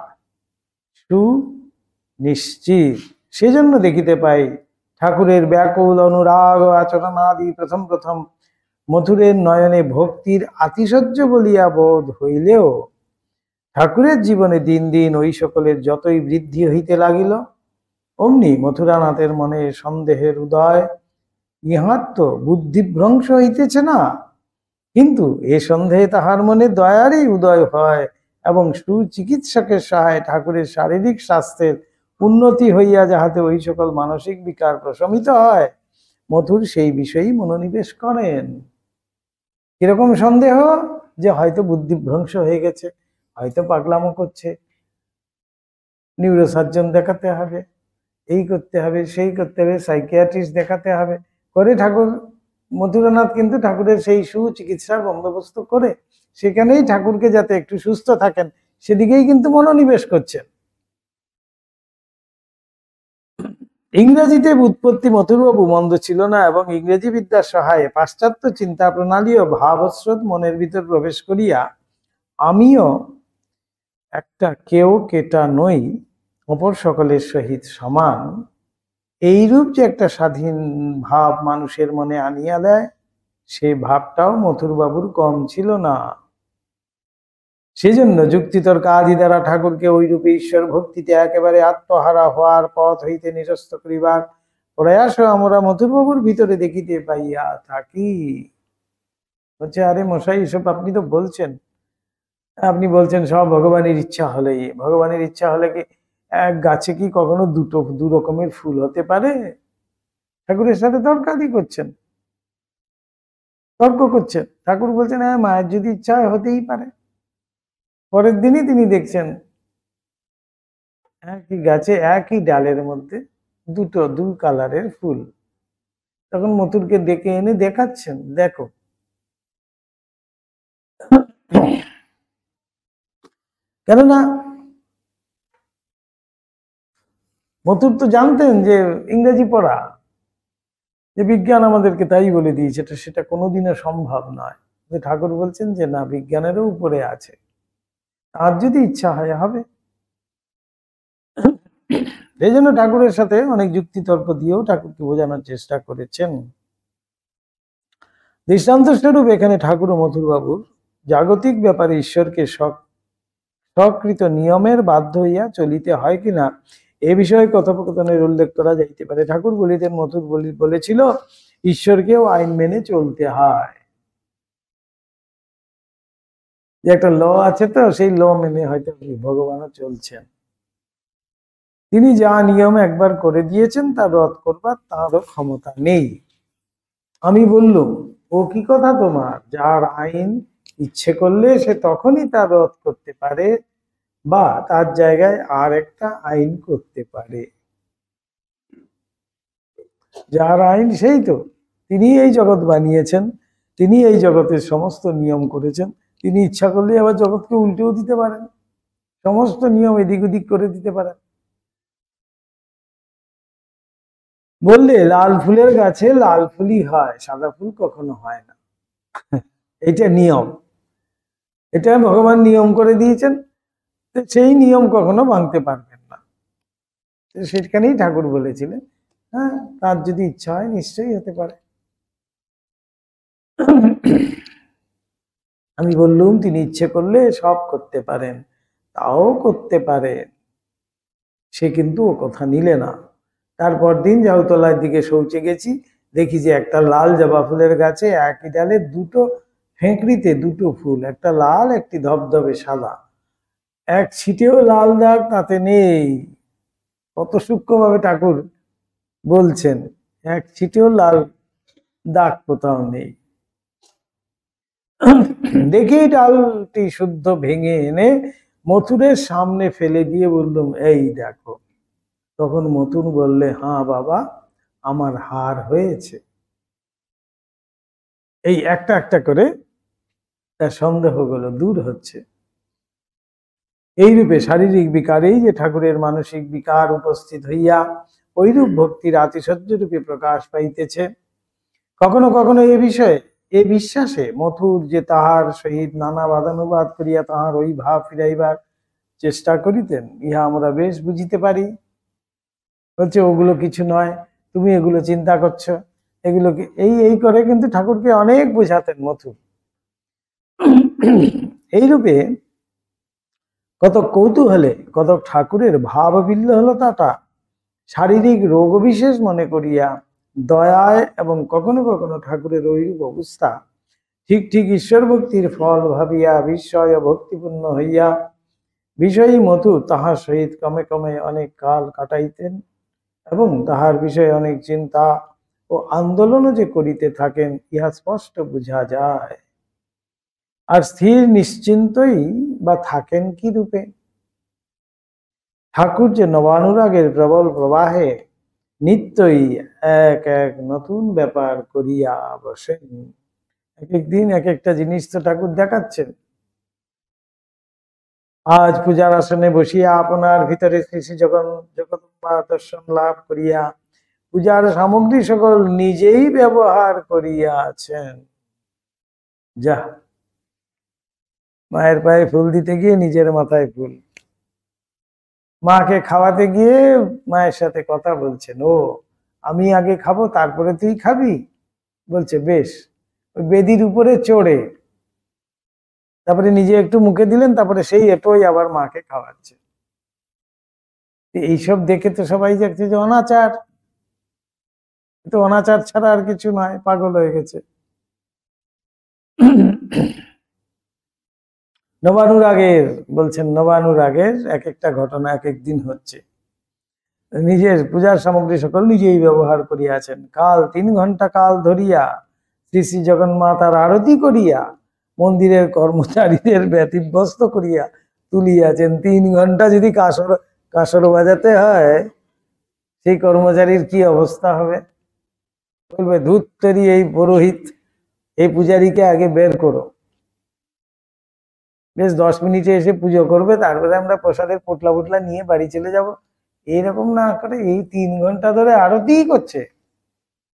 A: সুনিশ্চিত। সেজন্য দেখিতে পাই ঠাকুরের ব্যাকুল অনুরাগ ও আচরণাদি প্রথম প্রথম মথুরের নয়নে ভক্তির আতিশয্য বলিয়া বোধ হইলেও ঠাকুরের জীবনে দিন দিন ওই সকলের যতই বৃদ্ধি হইতে লাগিল, অমনি মথুরানাথের মনে সন্দেহের উদয়। ইহার তো বুদ্ধিভ্রংশ হইতেছে না, কিন্তু এ সন্দেহে তাহার মনে দয়ারই উদয় হয় এবং সুচিকিৎসকের সহায় ঠাকুরের শারীরিক স্বাস্থ্যের উন্নতি হইয়া যাহাতে ওই সকল মানসিক বিকার প্রশমিত হয়, মথুর সেই বিষয়েই মনোনিবেশ করেন। কিরকম সন্দেহ? যে হয়তো বুদ্ধিভ্রংশ হয়ে গেছে, হয়তো পাগলামো করছে, নিউরোসার্জন দেখাতে হবে, এই করতে হবে, সেই করতে হবে, সাইকিয়াট্রিস্ট দেখাতে হবে করে ঠাকুর মথুরানাথ কিন্তু ঠাকুরের সেই সুচিকিৎসার বন্দোবস্ত করে সেখানেই ঠাকুরকে যাতে একটু সুস্থ থাকেন সেদিকেই কিন্তু মনোনিবেশ করছেন। ইংরেজিতে উৎপত্তি মথুরবাবু মন্দ ছিল না এবং ইংরেজি বিদ্যার সহায়ে পাশ্চাত্য চিন্তা প্রণালী ও ভাবস্রোত মনের ভিতর প্রবেশ করিয়া আমিও একটা কেউ কেটা নই, অপর সকলের সহিত সমান, এইরূপ যে একটা স্বাধীন ভাব মানুষের মনে আনিয়া দেয়, সেই ভাবটাও মথুরবাবুর কম ছিল না। সেজন্য যুক্তিতর্ক আদি দ্বারা ঠাকুরকে ওইরূপে ঈশ্বর ভক্তিতে একেবারে আত্মহারা হওয়ার পথ হইতে নিরস্ত করিবার প্রয়াস আমরা মথুরবাবুর ভিতরে দেখিতে পাইয়া থাকি। বলছে আরে মশাই, এসব আপনি তো বলছেন, আপনি বলছেন সব ভগবানের ইচ্ছা হলেই। ভগবানের ইচ্ছা হলে কি এক গাছে কি কখনো দু রকমের ফুল হতে পারে? ঠাকুরের সাথে তর্কাদি করছেন, তর্ক করছেন। ঠাকুর বলছেন হ্যাঁ, মায়ের যদি ইচ্ছা হয় হতেই পারে। পরের দিনই তিনি দেখছেন একই গাছে একই ডালের মধ্যে দুই কালারের ফুল। তখন মথুরকে ডেকে এনে দেখাচ্ছেন, দেখো। কেননা মথুর তো জানতেন যে ইংরেজি পড়া, যে বিজ্ঞান আমাদেরকে তাই বলে দিয়েছে, সেটা কোনোদিনও সম্ভব নয়। ঠাকুর বলছেন যে না, বিজ্ঞানেরও উপরে আছে, আর যদি ইচ্ছা হয় হবে। এই জন্য ঠাকুরের সাথে অনেক যুক্তি তর্ক দিয়েও ঠাকুরকে বোঝানোর চেষ্টা করেছেন। দৃষ্টান্ত স্বরূপ এখানে ঠাকুর ও মথুরবাবুর জাগতিক ব্যাপারে ঈশ্বরকে সকৃত নিয়মের বাধ্য হইয়া চলিতে হয় কিনা এ বিষয়ে কথোপকথনের উল্লেখ করা যাইতে পারে। ঠাকুর বলিতেন, মথুর বলেছিল ঈশ্বরকেও আইন মেনে চলতে হয়, যে একটা ল আছে, তো সেই ল মেনে হয়তো ভগবানও চলছেন। তিনি যা নিয়ম একবার করে দিয়েছেন তা রদ করবার তাঁরও ক্ষমতা নেই। আমি বললুম, ও কি কথা তোমার? যার আইন ইচ্ছে করলে সে তখনই তা রদ করতে পারে বা তার জায়গায় আর একটা আইন করতে পারে। যার আইন সেই তো, তিনি এই জগৎ বানিয়েছেন, তিনি এই জগতের সমস্ত নিয়ম করেছেন। তিনি ইচ্ছা করলে আবার জগৎকে উল্টেও দিতে পারেন, সমস্ত নিয়ম এদিক ওদিক করে দিতে পারেন। বললে লাল ফুলের গাছে লাল ফুলই হয়, সাদা ফুল কখনো হয় না, এটা নিয়ম। এটা ভগবান নিয়ম করে দিয়েছেন, তো সেই নিয়ম কখনো ভাঙতে পারবেন না। সেখানেই ঠাকুর বলেছিলেন, হ্যাঁ, তার যদি ইচ্ছা হয় নিশ্চয়ই হতে পারে। আমি বললুম তিনি ইচ্ছে করলে সব করতে পারেন, তাও করতে পারে। সে কিন্তু ও কথা নিলে না। তারপর দিন জাউতলার দিকে শৌচে গেছি, দেখি যে একটা লাল জবা ফুলের গাছে একই ডালে দুটো ফেঁকড়িতে দুটো ফুল, একটা লাল একটি ধবধবে সাদা, এক ছিটেও লাল দাগ তাতে নেই। কত সূক্ষ্মভাবে ঠাকুর বলছেন, এক ছিটেও লাল দাগ কোথাও নেই। দেখি ডালটি শুদ্ধ ভেঙে এনে মথুরের সামনে ফেলে দিয়ে বললাম, এই দেখো। তখন মথুর বললে, হ্যাঁ বাবা, আমার হার হয়েছে। এই একটা একটা করে তার সন্দেহগুলো দূর হচ্ছে। এইরূপে শারীরিক বিকারেই যে ঠাকুরের মানসিক বিকার উপস্থিত হইয়া ঐরূপ ভক্তির আতিশয্য রূপে প্রকাশ পাইতেছে। কখনো কখনো এ বিশ্বাসে মথুর যে তাহার সহিত নানা বাদানুবাদ করিয়া তাহার ওই ভাব ফিরাইবার চেষ্টা করিতেন, ইহা আমরা বেশ বুঝিতে পারি। হচ্ছে ওগুলো কিছু নয়, তুমি এগুলো চিন্তা করছো, এগুলোকে এই করে কিন্তু ঠাকুরকে অনেক বোঝাতেন মথুর। এইরূপে কতক কৌতূহলে কতক ঠাকুরের ভাব বিল্লহলতাটা শারীরিক রোগ বিশেষ মনে করিয়া দয়ায় এবং কখনো কখনো ঠাকুরের ঐরূপ অবস্থা ঠিক ঠিক ঈশ্বর ভক্তির ফল ভাবিয়া বিস্ময় ভক্তিপূর্ণ হইয়া বিষয়ী মধু তাহার সহিত ক্রমে ক্রমে অনেক কাল কাটাইতেন এবং তাহার বিষয়ে অনেক চিন্তা ও আন্দোলনও যে করিতে থাকেন ইহা স্পষ্ট বুঝা যায়। আর স্থির নিশ্চিন্তই বা থাকেন কি রূপে? ঠাকুর যে নবানুরাগের প্রবল প্রবাহে নিত্যই এক এক নতুন ব্যাপার করিয়া বসেন। এক এক দিন এক একটা জিনিস তো ঠাকুর দেখাচ্ছেন। আজ পূজার আসনে বসিয়া আপনার ভিতরে শ্রী শ্রী জগন্মাতা দর্শন লাভ করিয়া পূজার সামগ্রী সকল নিজেই ব্যবহার করিয়াছেন। যা, মায়ের পায়ে ফুল দিতে গিয়ে নিজের মাথায় ফুল, মাকে খাওয়াতে গিয়ে মায়ের সাথে কথা বলছেন, ও আমি আগে খাবো তারপরে তুই খাবি, বলছে বেশ। ওই বেদির উপরে চড়ে তারপরে নিজে একটু মুখে দিলেন, তারপরে সেই এটোই আবার মাকে খাওয়াচ্ছে। এইসব দেখে তো সবাই দেখছে যে অনাচার, তো অনাচার ছাড়া আর কিছু নয়, পাগল হয়ে গেছে। নবানুরাগের বলছেন, নবানুরাগের এক একটা ঘটনা এক এক দিন হচ্ছে। নিজের পূজার সামগ্রী সকল নিজেই ব্যবহার করিয়াছেন। কাল 3 ঘন্টা কাল ধরিয়া শ্রী শ্রী জগন্মাতার আরতি করিয়া মন্দিরের কর্মচারীদের ব্যতিব্যস্ত করিয়া তুলিয়াছেন। 3 ঘন্টা যদি কাসর বাজাতে হয়, সেই কর্মচারীর কি অবস্থা হবে? বলবে, ধূত তৈরি এই পুরোহিত, এই পূজারীকে আগে বের করো। বেশ 10 মিনিটে এসে পুজো করবে, তারপরে আমরা প্রসাদের পোটলা পোটলা নিয়ে বাড়ি চলে যাব। এইরকম না করে এই 3 ঘন্টা ধরে আরতি করছে,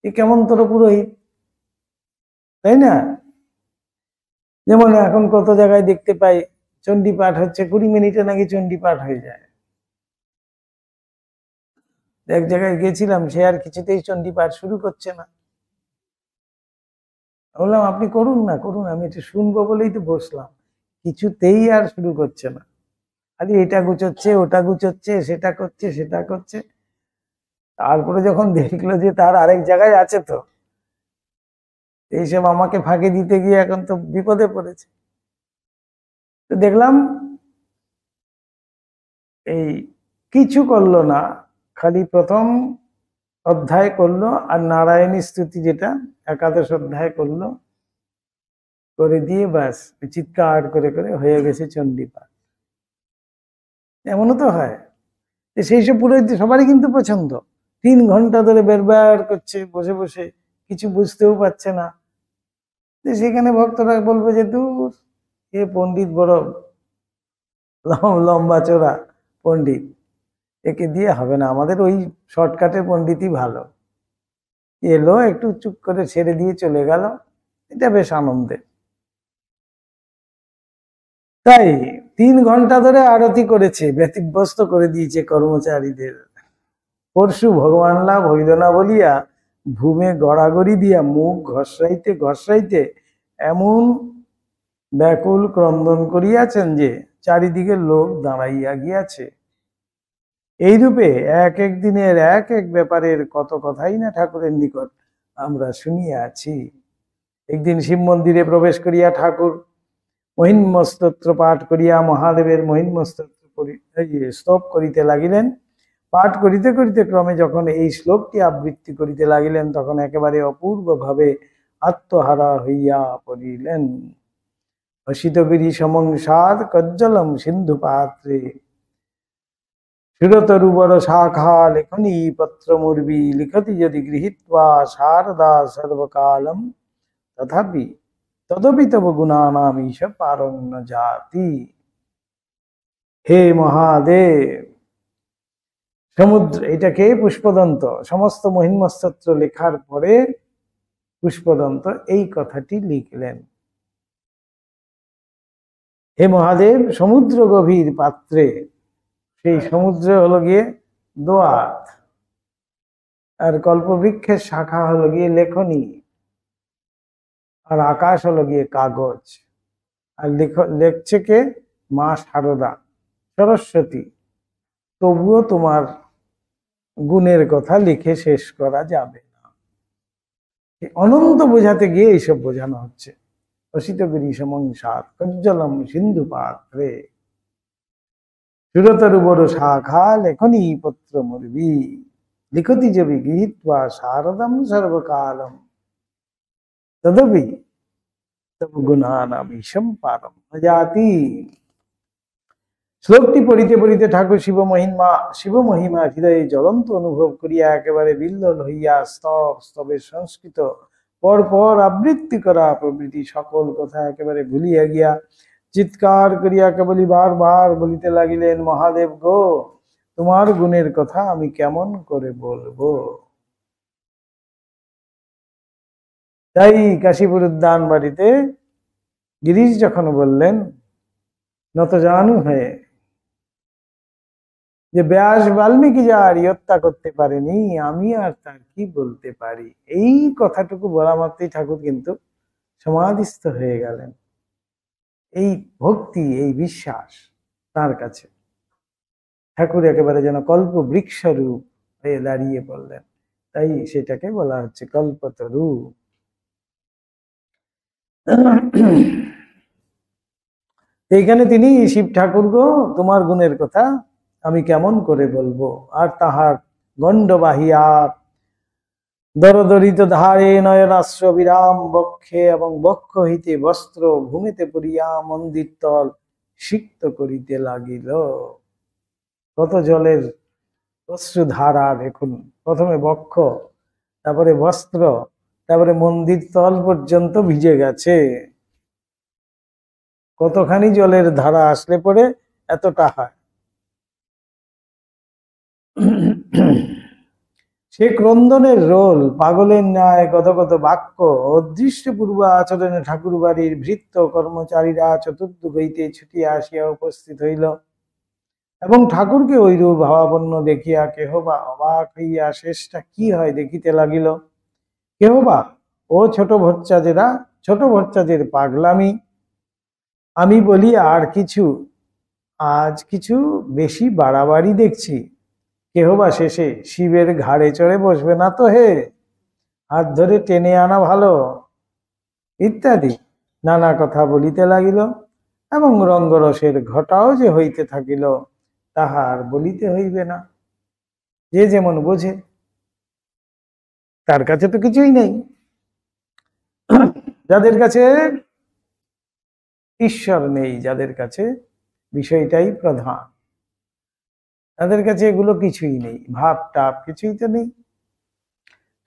A: এ কেমন তোর পুরোহিত, তাই না? যেমন এখন কত জায়গায় দেখতে পাই চণ্ডী পাঠ হচ্ছে, 20 মিনিটে নাকি চণ্ডী পাঠ হয়ে যায়। এক জায়গায় গেছিলাম, সে আর কিছুতেই চণ্ডী পাঠ শুরু করছে না। বললাম, আপনি করুন না, করুন, আমি একটু শুনবো বলেই তো বসলাম। কিছুতেই আর শুরু করছে না, খালি এটা গুছোচ্ছে, ওটা গুছোচ্ছে, সেটা করছে, সেটা করছে। তারপরে যখন দেখলো যে তার আরেক জায়গায় আছে, তো এইসব আমাকে ফাঁকি দিতে গিয়ে এখন তো বিপদে পড়েছে। তো দেখলাম এই কিছু করলো না, খালি প্রথম অধ্যায় করলো আর নারায়ণী স্তুতি যেটা একাদশ অধ্যায় করলো, করে দিয়ে ব্যাস চিৎকার করে করে হয়ে গেছে চণ্ডী পাঠ। এমনও তো হয়, সেই সব পুরোহিত সবারই কিন্তু পছন্দ। 3 ঘন্টা ধরে বেরবার করছে বসে বসে, কিছু বুঝতেও পারছে না। সেখানে ভক্তরা বলবে যে দূর, এ পণ্ডিত বড় লম্বা চোরা পণ্ডিত, একে দিয়ে হবে না, আমাদের ওই শর্টকাটের পণ্ডিতই ভালো। এলো, একটু চুপ করে ছেড়ে দিয়ে চলে গেল, এটা বেশ আনন্দের। তাই 3 ঘন্টা ধরে আরতি করেছে, ব্যতিব্যস্ত করে দিয়েছে কর্মচারীদের। পরশু ভগবান লাভ হইল না বলিয়া ভূমে গড়াগড়ি দিয়া মুখ ঘষাইতে ঘষাইতে এমন ব্যাকুল ক্রন্দন করিয়াছেন যে চারিদিকে লোক দাঁড়াইয়া গিয়াছে। এইরূপে এক এক দিনের এক এক ব্যাপারের কত কথাই না ঠাকুরের নিকট আমরা শুনিয়াছি। একদিন শিব মন্দিরে প্রবেশ করিয়া ঠাকুর মহিম্ন স্তোত্র পাঠ করিয়া মহাদেবের মহিম্ন স্তব করিতে লাগিলেন। পাঠ করিতে করিতে ক্রমে যখন এই শ্লোকটি আবৃত্তি করিতে লাগিলেন, তখন একেবারে অপূর্বভাবে আত্মহারা হইয়া পড়িলেন। অসিতগিরি সমংসাদ কজ্জলম সিন্ধু পাত্রে সুরতরুবর শাখা লেখনী পত্রমূর্বি লিখতি যদি গৃহীত্বা শারদা সর্বকালম তথাপি তদপি তব গুণানামীশ পারণ্য জাতি। হে মহাদেব, সমুদ্র, এটাকে পুষ্পদন্ত, সমস্ত মহিম্ন স্তোত্র লেখার পরে পুষ্পদন্ত এই কথাটি লিখলেন। হে মহাদেব, সমুদ্র গভীর পাত্রে, সেই সমুদ্র হলো গিয়ে দোয়াত, আর কল্পবৃক্ষের শাখা হলো গিয়ে লেখনী, আর আকাশ হলো গিয়ে কাগজ, আর লেখছে কে? মা শারদা সরস্বতী। তবুও তোমার গুণের কথা লিখে শেষ করা যাবে না। অনন্ত বোঝাতে গিয়ে এইসব বোঝানো হচ্ছে। অসিতগিরি সমংসাদ কজ্জলম সিন্ধু পাত্রে সুরতরুবর শাখা লেখনী পত্রমূর্বি লিখতি জবি গৃহীত্বা শারদম সর্বকালম তদপি তব গুণানামীশম পারম জাতি। শ্লোকটি পড়িতে পড়িতে ঠাকুর শিবমহিমা হৃদয়ে জ্বলন্ত অনুভব করিয়া একেবারে বিল্লল হইয়া স্তবের সংস্কৃত পরপর আবৃত্তি করা প্রভৃতি সকল কথা একেবারে ভুলিয়া গিয়া চিৎকার করিয়া কেবলই বারবার বলিতে লাগিলেন, মহাদেব গো, তোমার গুণের কথা আমি কেমন করে বলবো। তাই কাশীপুর উদ্যান বাড়িতে গিরিশ যখন বললেন নতজানু হয়ে যে ব্যাস বাল্মীকি যার হত্যা করতে পারেনি, আমি আর তার কি বলতে পারি, এই কথাটুকু বলা মাত্রই ঠাকুর কিন্তু সমাধিস্থ হয়ে গেলেন। এই ভক্তি, এই বিশ্বাস তার কাছে ঠাকুর একেবারে যেন কল্প বৃক্ষরূপ হয়ে দাঁড়িয়ে পড়লেন। তাই সেটাকে বলা হচ্ছে কল্পতরু। এইখানে তিনি শিব ঠাকুর গো, তোমার গুণের কথা আমি কেমন করে বলবো। আর তাহার গণ্ড বাহিয়া দরদরিত ধারে নয়নাশ্র বিরাম বক্ষে এবং বক্ষ হইতে বস্ত্র ভূমিতে পড়িয়া মন্দির তল সিক্ত করিতে লাগিল। কত জলের অশ্রুধারা দেখুন, প্রথমে বক্ষ, তারপরে বস্ত্র, তারপরে মন্দির তল পর্যন্ত ভিজে গেছে। কতখানি জলের ধারা আসলে পরে এতটা হয়। সে ক্রন্দনের রোল পাগলের ন্যায় কত কত বাক্য অদৃষ্ট পূর্ব আচরণে ঠাকুর বাড়ির ভৃত্য কর্মচারীরা চতুর্দিক হইতে ছুটিয়া আসিয়া উপস্থিত হইল এবং ঠাকুরকে ঐরূপ ভাবাপন্ন দেখিয়া কেহ বা অবাক হইয়া শেষটা কি হয় দেখিতে লাগিল। কেহ বা ও ছোট ভচ্চাদের পাগলামি, আমি বলি আর কিছু, আজ কিছু বেশি বাড়াবাড়ি দেখছি। কেহ বা শেষে শিবের ঘাড়ে চড়ে বসবে না তো হে, হাত ধরে টেনে আনা ভালো, ইত্যাদি নানা কথা বলিতে লাগিল এবং রঙ্গরসের ঘটাও যে হইতে থাকিল তাহার বলিতে হইবে না। যে যেমন বোঝে, তার কাছে তো কিছুই নেই। যাদের কাছে ঈশ্বর নেই, যাদের কাছে বিষয়টাই প্রধান, তাদের কাছে এগুলো কিছুই নেই, ভাব টাপ কিছুই তো নেই।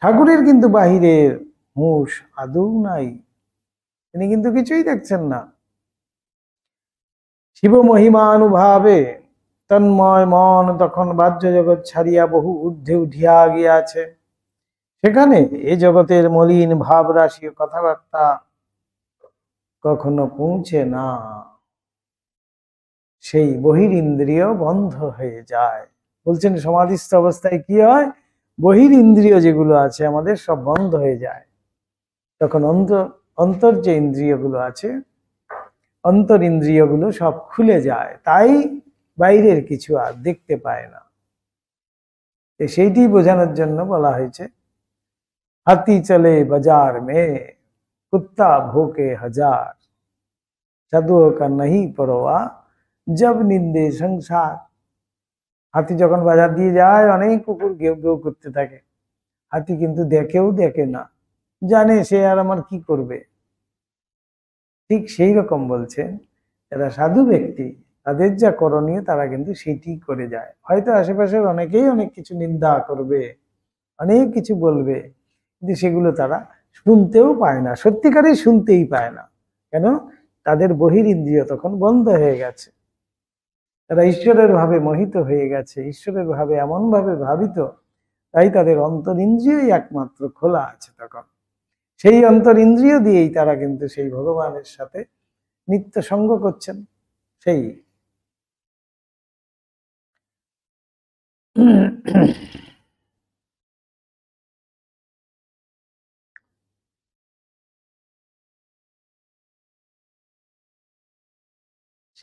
A: ঠাকুরের কিন্তু বাহিরের হুঁশ আদৌ নাই, তিনি কিন্তু কিছুই দেখছেন না। শিব মহিমানুভাবে তন্ময় মন তখন বাহ্য জগৎ ছাড়িয়া বহু ঊর্ধ্বে উঠিয়া গিয়াছে। সেখানে এ জগতের মলিন ভাব রাশি কথাবার্তা কখনো পৌঁছে না। সেই বহির ইন্দ্রিয় বন্ধ হয়ে যায়। বলছেন সমাধিস্থ অবস্থায় কি হয়, বহির ইন্দ্রিয় যেগুলো আছে আমাদের সব বন্ধ হয়ে যায়। তখন অন্তর যে ইন্দ্রিয়গুলো আছে, অন্তর ইন্দ্রিয়গুলো সব খুলে যায়, তাই বাইরের কিছু আর দেখতে পায় না। সেইটি বোঝানোর জন্য বলা হয়েছে, হাতি চলে বাজার মে, কুত্তা ভোকে হাজার, সাধুও কা নাহি পরোয়া, জব নিন্দে সংসার। হাতি যখন বাজার দিয়ে যায়, অনেক কুকুর ঘেউ ঘেউ করতে থাকে। হাতি কিন্তু দেখেও দেখে না, জানে সে আর আমার কি করবে। ঠিক সেই রকম বলছে, এরা সাধু ব্যক্তি, তাদের যা করণীয় তারা কিন্তু সেটি করে যায়। হয়তো আশেপাশের অনেকেই অনেক কিছু নিন্দা করবে, অনেক কিছু বলবে, কিন্তু সেগুলো তারা শুনতেও পায় না, সত্যিকারই শুনতেই পায় না। কেন? তাদের বহির ইন্দ্রিয় তখন বন্ধ হয়ে গেছে, তারা ঈশ্বরের ভাবে মোহিত হয়ে গেছে, ঈশ্বরের ভাবে এমন ভাবে ভাবিত, তাই তাদের অন্তর ইন্দ্রিয়ই একমাত্র খোলা আছে। তখন সেই অন্তর ইন্দ্রিয় দিয়েই তারা কিন্তু সেই ভগবানের সাথে নিত্য সঙ্গ করছেন। সেই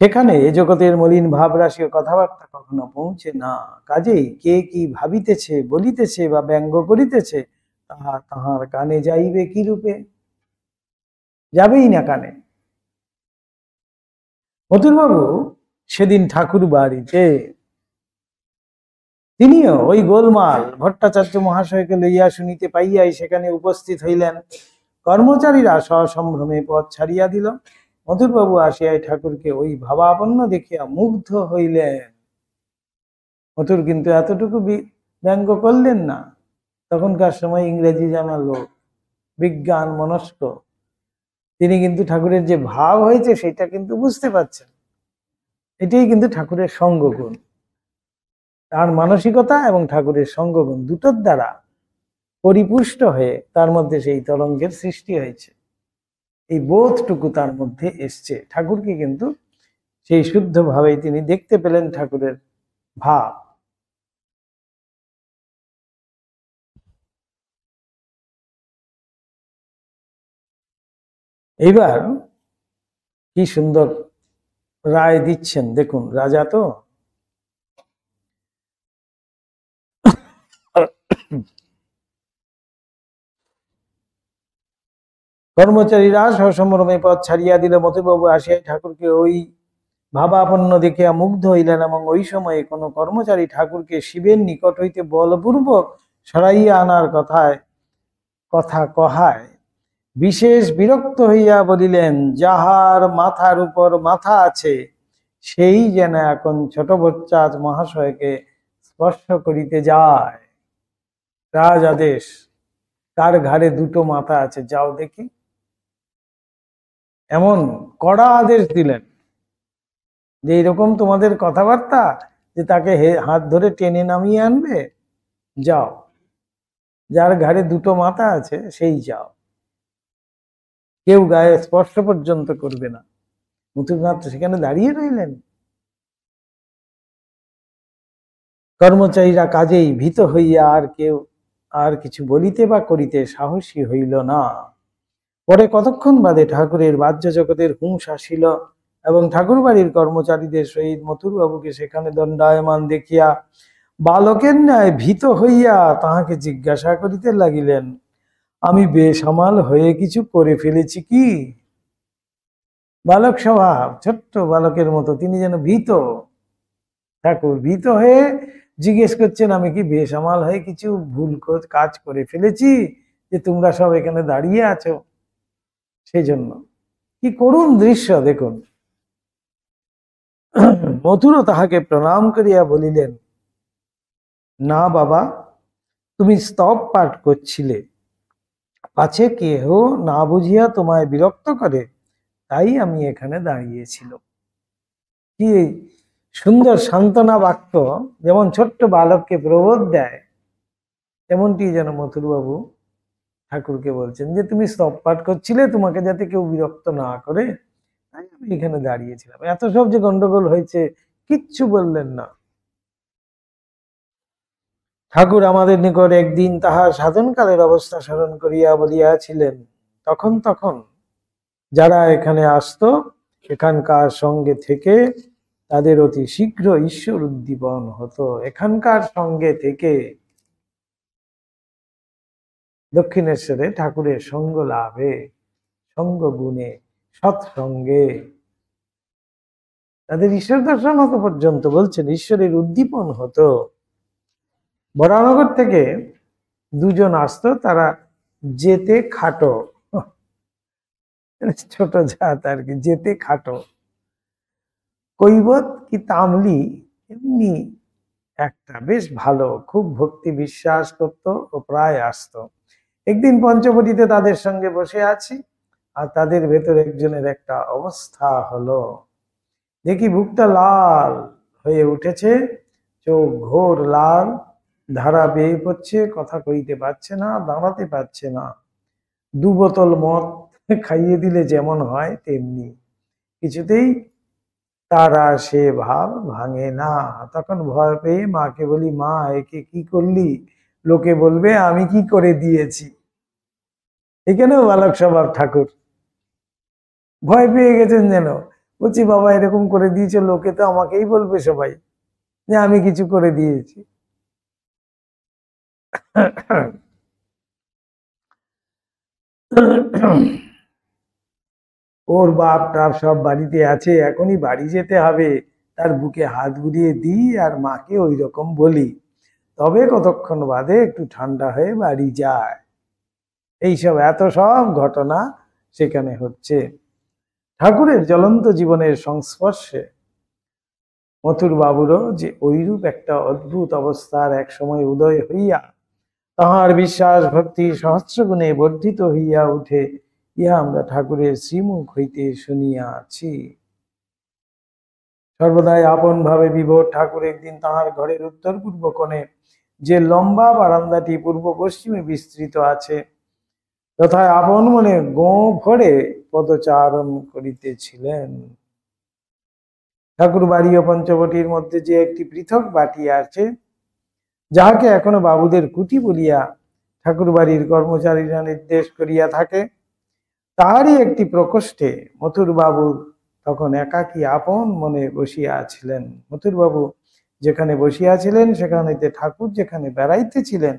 A: সেখানে এ জগতের মলিন ভাবরাশি ও কথাবার্তা কখনো পৌঁছে না। কাজেই কে কি ভাবিতেছে, বলিতেছে বা ব্যঙ্গ করিতেছে, তাহা তাহার কানে যাইবে কি রূপে? যাবেই না কানে। মথুরবাবু সেদিন ঠাকুর বাড়িতে, তিনিও ওই গোলমাল ভট্টাচার্য মহাশয়কে লইয়া শুনিতে পাইয়াই সেখানে উপস্থিত হইলেন। কর্মচারীরা সসম্ভ্রমে পথ ছাড়িয়া দিল। মধুরবাবু আসিয়াই ঠাকুরকে ওই ভাবাপন্ন দেখিয়া মুগ্ধ হইলেন। মথুর কিন্তু এতটুকু ব্যঙ্গ করলেন না। তখনকার সময় ইংরেজি জানা লোক, বিজ্ঞান মনস্ক, তিনি কিন্তু ঠাকুরের যে ভাব হয়েছে সেটা কিন্তু বুঝতে পারছেন। এটাই কিন্তু ঠাকুরের সঙ্গগুণ, তার মানসিকতা এবং ঠাকুরের সঙ্গগুণ দুটোর দ্বারা পরিপুষ্ট হয়ে তার মধ্যে সেই তরঙ্গের সৃষ্টি হয়েছে। এই বোধটুকু তার মধ্যে এসছে। ঠাকুরকে কিন্তু সেই শুদ্ধভাবেই তিনি দেখতে পেলেন ঠাকুরের ভাব। এইবার কি সুন্দর রায় দিচ্ছেন দেখুন, রাজা তো কর্মচারীরা সসম্ভ্রমে পথ ছাড়িয়া দিল। মথুরবাবু আসিয়া ঠাকুরকে ওই ভাবাপন্ন দেখিয়া মুগ্ধ হইলেন, এবং ওই সময়ে কোনো কর্মচারী ঠাকুরকে শিবের নিকট হইতে বলপূর্বক সরাইয়া আনার কথা কহায় বিশেষ বিরক্ত হইয়া বলিলেন, যাহার মাথার উপর মাথা আছে সেই যেন এখন ছোট বচ্চাজ মহাশয়কে স্পর্শ করিতে যায়। রাজ আদেশ, কার ঘাড়ে দুটো মাথা আছে যাও দেখি। এমন কড়া আদেশ দিলেন যে এরকম তোমাদের কথাবার্তা, যে তাকে হাত ধরে টেনে নামিয়ে আনবে, যাও, যার ঘাড়ে দুটো মাথা আছে সেই যাও, কেউ গায়ে স্পর্শ পর্যন্ত করবে না। মথুরনাথ সেখানে দাঁড়িয়ে রইলেন। কর্মচারীরা কাজেই ভীত হইয়া আর কিছু বলিতে বা করিতে সাহসী হইল না। পরে কতক্ষণ বাদে ঠাকুরের বাহ্য জগতের হুঁশ আসিল, এবং ঠাকুর বাড়ির কর্মচারীদের সহিত মথুরবাবুকে সেখানে দণ্ডায়মান দেখিয়া বালকের ন্যায় ভীত হইয়া তাহাকে জিজ্ঞাসা করিতে লাগিলেন, আমি বেসামাল হয়ে কিছু করে ফেলেছি কি? বালক স্বভাব, ছোট্ট বালকের মতো তিনি যেন ভীত। ঠাকুর ভীত হয়ে জিজ্ঞেস করছেন, আমি কি বেসামাল হয়ে কিছু ভুল কাজ করে ফেলেছি যে তোমরা সব এখানে দাঁড়িয়ে আছো? সেই জন্য কি করুণ দৃশ্য দেখুন। মথুরও তাহাকে প্রণাম করিয়া বলিলেন, না বাবা, তুমি স্তব পাঠ করছিলে, পাছে কেহ না বুঝিয়া তোমায় বিরক্ত করে, তাই আমি এখানে দাঁড়িয়েছিল। কি সুন্দর সান্ত্বনা বাক্য, যেমন ছোট্ট বালককে প্রবোধ দেয়, তেমনটি যেন মথুরবাবু ঠাকুরকে বলছেন যে তুমি স্তব পাঠ করছিলে, তোমাকে যাতে কেউ বিরক্ত না করে, তাই আমি এখানে দাঁড়িয়েছিলাম। এত সব যে গন্ডগোল হয়েছে কিচ্ছু বললেন না। ঠাকুর আমাদের নিকট একদিন তাহার সাধনকালের অবস্থা স্মরণ করিয়া বলিয়াছিলেন, তখন তখন যারা এখানে আসতো এখানকার সঙ্গে থেকে তাদের অতি শীঘ্র ঈশ্বর উদ্দীপন হতো। এখানকার সঙ্গে থেকে দক্ষিণেশ্বরে ঠাকুরের সঙ্গ লাভে, সঙ্গ গুণে, সৎসঙ্গে তাদের ঈশ্বর দর্শন হতো পর্যন্ত, বলছেন ঈশ্বরের উদ্দীপন হতো। বরানগর থেকে দুজন আসতো, তারা যেতে খাটো, ছোট জাত আর কি, যেতে খাটো, কৈবত কি তামলি এমনি একটা, বেশ ভালো, খুব ভক্তি বিশ্বাস করতো ও প্রায় আসতো। একদিন পঞ্চবটিতে তাদের সঙ্গে বসে আছি, আর তাদের ভেতর একজনের একটা অবস্থা হলো, দেখি বুকটা লাল হয়ে উঠেছে, চোখ ঘোর লাল, ধারা বেয়ে পড়ছে, কথা কইতে পারছে না, দাঁড়াতে পারছে না। 2 বোতল মদ খাইয়ে দিলে যেমন হয় তেমনি, কিছুতেই তার আর সে ভাব ভাঙে না। তখন ভয় পেয়ে মাকে বলি, মা একে কি করলি? লোকে বলবে আমি কি করে দিয়েছি। এখানেও বালক স্বভাব ঠাকুর, ভয় পেয়ে গেছেন যেন। বলছি বাবা এরকম করে দিয়েছে, লোকে তো আমাকেই বলবে সবাই যে আমি কিছু করে দিয়েছি। ওর বাপ টাপ সব বাড়িতে আছে, এখনই বাড়ি যেতে হবে, তার বুকে হাত বুলিয়ে দিই আর মাকে ওই রকম বলি, তবে কতক্ষণ বাদে একটু ঠান্ডা হয়ে বাড়ি যায়। এইসব এত সব ঘটনা সেখানে হচ্ছে। ঠাকুরের জ্বলন্ত জীবনের সংস্পর্শে মথুর বাবুরও যে ঐরূপ একটা অদ্ভুত অবস্থার এক সময় উদয় হইয়া তাহার বিশ্বাস ভক্তি সহস্রগুণে বর্ধিত হইয়া উঠে, ইহা আমরা ঠাকুরের শ্রীমুখ হইতে শুনিয়াছি। সর্বদাই আপন ভাবে বিভোর ঠাকুর একদিন তাহার ঘরের উত্তর পূর্ব কোণে যে লম্বা বারান্দাটি পূর্ব পশ্চিমে বিস্তৃত আছে, তথায় আপন মনে গোঁ ভরে পদচারণ করিতেছিলেন। ঠাকুর বাড়ি ও পঞ্চবটির মধ্যে যে একটি পৃথক বাটি আছে, যাহাকে এখনো বাবুদের কুটি বলিয়া ঠাকুর বাড়ির কর্মচারীরা নির্দেশ করিয়া থাকে, তাহারই একটি প্রকোষ্ঠে মথুর বাবু তখন একাকী আপন মনে বসিয়াছিলেন। মথুর বাবু যেখানে বসিয়াছিলেন সেখানেতে ঠাকুর যেখানে বেড়াইতেছিলেন,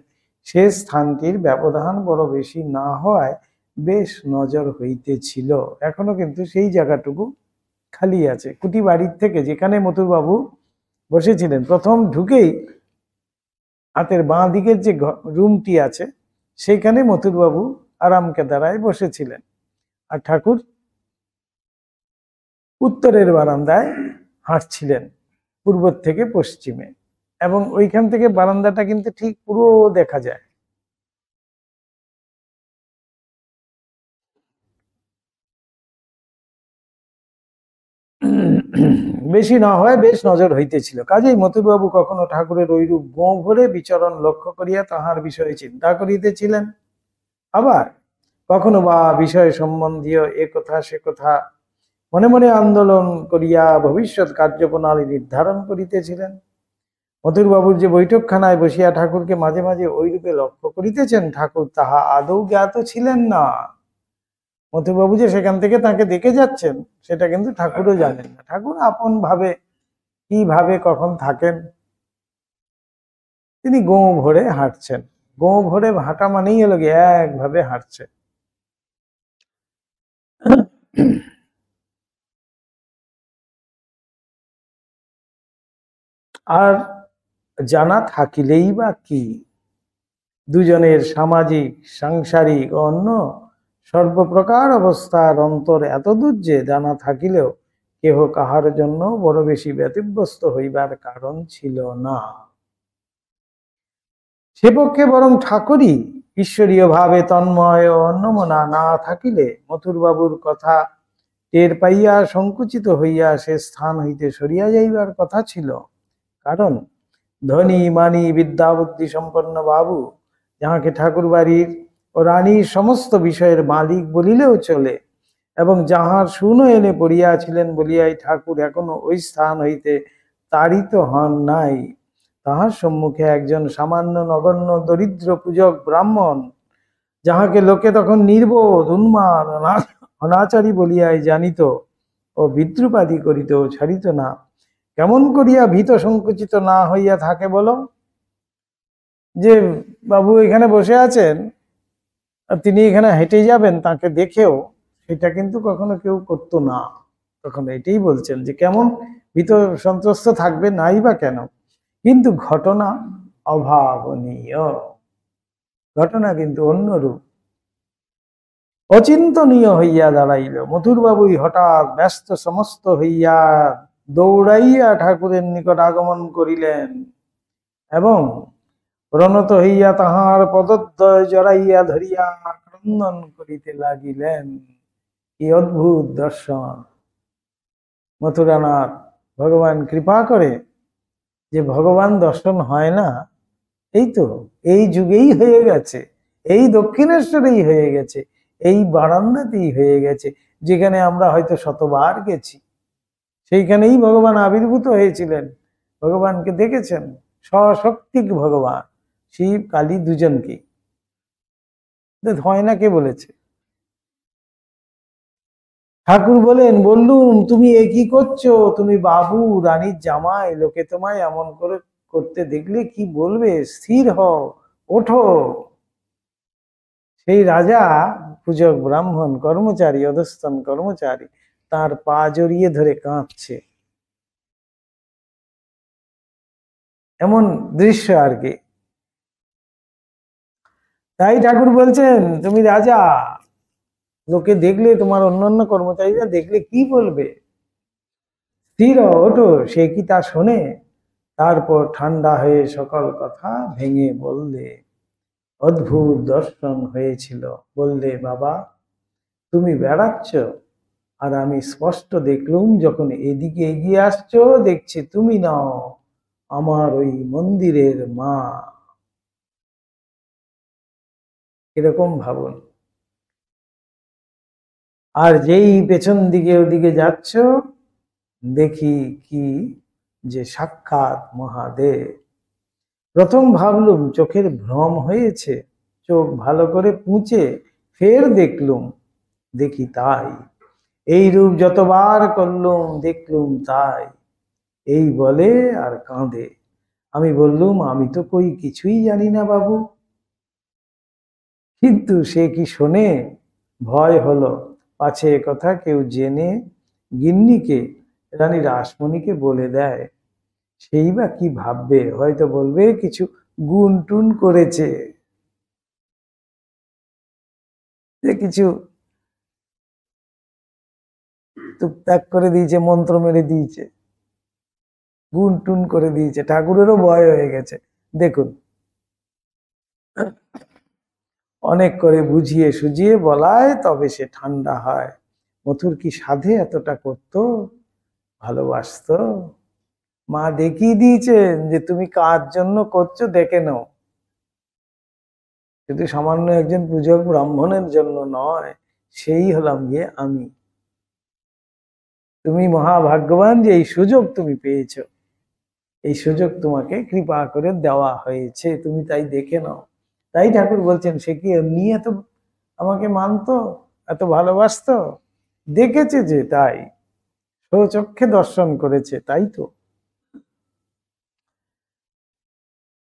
A: সে স্থানটির ব্যবধান বড় বেশি না হওয়ায় বেশ নজর হইতেছিল। এখনো কিন্তু সেই জায়গাটুকু খালি আছে। কুটি বাড়ির থেকে যেখানে মথুর বাবু বসেছিলেন, প্রথম ঢুকেই হাতের বাঁ দিকের যে রুমটি আছে সেইখানে মথুর বাবু আরাম কেদারায় বসেছিলেন, আর ঠাকুর উত্তরের বারান্দায় হাঁটছিলেন পূর্ব থেকে পশ্চিমে, এবং ওইখান থেকে বারান্দাটা কিন্তু ঠিক পুরো দেখা যায়। বেশি না হয় বেশ নজর হইতেছিল। কাজেই মথুরবাবু কখনো ঠাকুরের ঐরূপ গোঁ ভরে বিচরণ লক্ষ্য করিয়া তাহার বিষয়ে চিন্তা করিতেছিলেন, আবার কখনো বা বিষয় সম্বন্ধীয় এ কথা সে কথা মনে মনে আন্দোলন করিয়া ভবিষ্যৎ কার্যপ্রণালী নির্ধারণ করিতেছিলেন। মথুরবাবুর যে বৈঠকখানায় বসিয়া ঠাকুরকে মাঝে মাঝে ওইরূপে লক্ষ্য করিতেছেন, ঠাকুর তাহা আদৌ জ্ঞাত ছিলেন না। মথুরবাবু যে সেখান থেকে তাকে দেখে যাচ্ছেন সেটা কিন্তু ঠাকুরও জানেন না। ঠাকুর আপন ভাবে কিভাবে কখন থাকেন, তিনি গোঁ ভরে হাঁটছেন। গোঁ ভরে হাঁটা মানেই হলো গিয়ে একভাবে হাঁটছে। আর জানা থাকিলেই বা কি, দুজনের সামাজিক সাংসারিক ও অন্য সর্বপ্রকার অবস্থার অন্তর এতদূর যে জানা থাকিলেও কেহ কাহার জন্য বড় বেশি ব্যতিব্যস্ত হইবার কারণ ছিল না। সে পক্ষে বরং ঠাকুরই ঈশ্বরীয় ভাবে তন্ময় ও অন্যমনা না থাকিলে মথুরবাবুর কথা টের পাইয়া সংকুচিত হইয়া সে স্থান হইতে সরিয়া যাইবার কথা ছিল। কারণ ধনী মানি বিদ্যা বুদ্ধি সম্পন্ন বাবু, যাহাকে ঠাকুর বাড়ির ও রানীর সমস্ত বিষয়ের মালিক বলিলেও চলে, এবং যাহার শূন্য এনে পড়িয়াছিলেন বলিয়াই ঠাকুর এখনো ওই স্থান হইতে তাড়িত হন নাই। তাহার সম্মুখে একজন সামান্য নগণ্য দরিদ্র পূজক ব্রাহ্মণ, যাহাকে লোকে তখন নির্বোধ উন্মাদ অনাচারী বলিয়াই জানিত ও বিদ্রুপাদি করিত ছাড়িত না, কেমন করিয়া ভীত সংকুচিত না হইয়া থাকে বলো? যে বাবু এখানে বসে আছেন, তিনি এখানে হেঁটে যাবেন, তাকে দেখেও সেটা কিন্তু কখনো কেউ করতো না। তখন এটাই বলছেন যে কেমন ভীত সন্ত্রস্ত থাকবে, নাই বা কেন, কিন্তু ঘটনা অভাবনীয়, ঘটনা কিন্তু অন্যরূপ, অচিন্তনীয় হইয়া দাঁড়াইল। মথুরবাবুই হঠাৎ ব্যস্ত সমস্ত হইয়া দৌড়াইয়া ঠাকুরের নিকট আগমন করিলেন এবং প্রণত হইয়া তাহার পদদ্বয় জড়াইয়া ধরিয়া ক্রন্দন করিতে লাগিলেন। কি অদ্ভুত দর্শন! মথুরানাথ ভগবান কৃপা করে যে ভগবান দর্শন হয় না, এই তো এই যুগেই হয়ে গেছে, এই দক্ষিণেশ্বরেই হয়ে গেছে, এই বারান্দাতেই হয়ে গেছে, যেখানে আমরা হয়তো শতবার গেছি। সেইখানেই ভগবান আবির্ভূত হয়েছিলেন, ভগবানকে দেখেছেন, সশক্তিক ভগবান, শিব কালী দুজনকে। হয় না কে বলেছে? ঠাকুর বললুম তুমি এ কি করছো? তুমি বাবু, রানীর জামাই, লোকে তোমায় এমন করে করতে দেখলে কি বলবে? স্থির হও, ওঠো। সেই রাজা পূজক ব্রাহ্মণ কর্মচারী, অধস্তন কর্মচারী, তার পা জড়িয়ে ধরে কাঁদছে, এমন দৃশ্য আর কি। তাই ঠাকুর বলছেন তুমি রাজা, লোকে দেখলে, তোমার অন্যান্য কর্মচারীরা দেখলে কি বলবে? স্থির ওঠো। সে কি তা শোনে? তারপর ঠান্ডা হয়ে সকল কথা ভেঙে বললে। অদ্ভুত দর্শন হয়েছিল। বললে বাবা, তুমি বেড়াচ্ছ আর আমি স্পষ্ট দেখলুম যখন এদিকে এগিয়ে আসছো, দেখছি তুমি নাও আমার ওই মন্দিরের মা। এরকম ভাবুন। আর যেই পেছন দিকে ওদিকে যাচ্ছ, দেখি কি যে সাক্ষাৎ মহাদেব। প্রথম ভাবলুম চোখের ভ্রম হয়েছে, চোখ ভালো করে পুঁছে ফের দেখলুম, দেখি তাই। এই রূপ যতবার করলুম দেখলুম তাই। এই বলে আর কাঁদে। আমি বললুম আমি তো কই কিছুই জানি না বাবু। কিন্তু সে কি শোনে? ভয় হলো পাছে কথা কেউ জেনে গিন্নিকে, রানী রাসমণিকে বলে দেয়। সেই বা কি ভাববে? হয়তো বলবে কিছু গুণ টুন করেছে, যে কিছু টুকটাক করে দিয়েছে, মন্ত্র মেরে দিয়েছে, গুণ টুন করে দিয়েছে। ঠাকুরেরও ভয় হয়ে গেছে। দেখুন, অনেক করে বুঝিয়ে সুঝিয়ে বলায় তবে সে ঠান্ডা হয়। মথুর কি সাধে এতটা করত, ভালোবাসতো। মা দেখিয়ে দিয়েছেন যে তুমি কার জন্য করছো, দেখে নাও। শুধু সামান্য একজন পূজক ব্রাহ্মণের জন্য নয়, সেই হলাম গিয়ে আমি। তুমি মহাভাগ্যবান যে এই সুযোগ তুমি পেয়েছো, এই সুযোগ তোমাকে কৃপা করে দেওয়া হয়েছে, তুমি তাই দেখে নাও। তাই ঠাকুর বলছেন সে কি এমনি এত আমাকে মানতো, এত ভালোবাসতো? দেখেছে যে, তাই স্বচক্ষে দর্শন করেছে, তাই তো।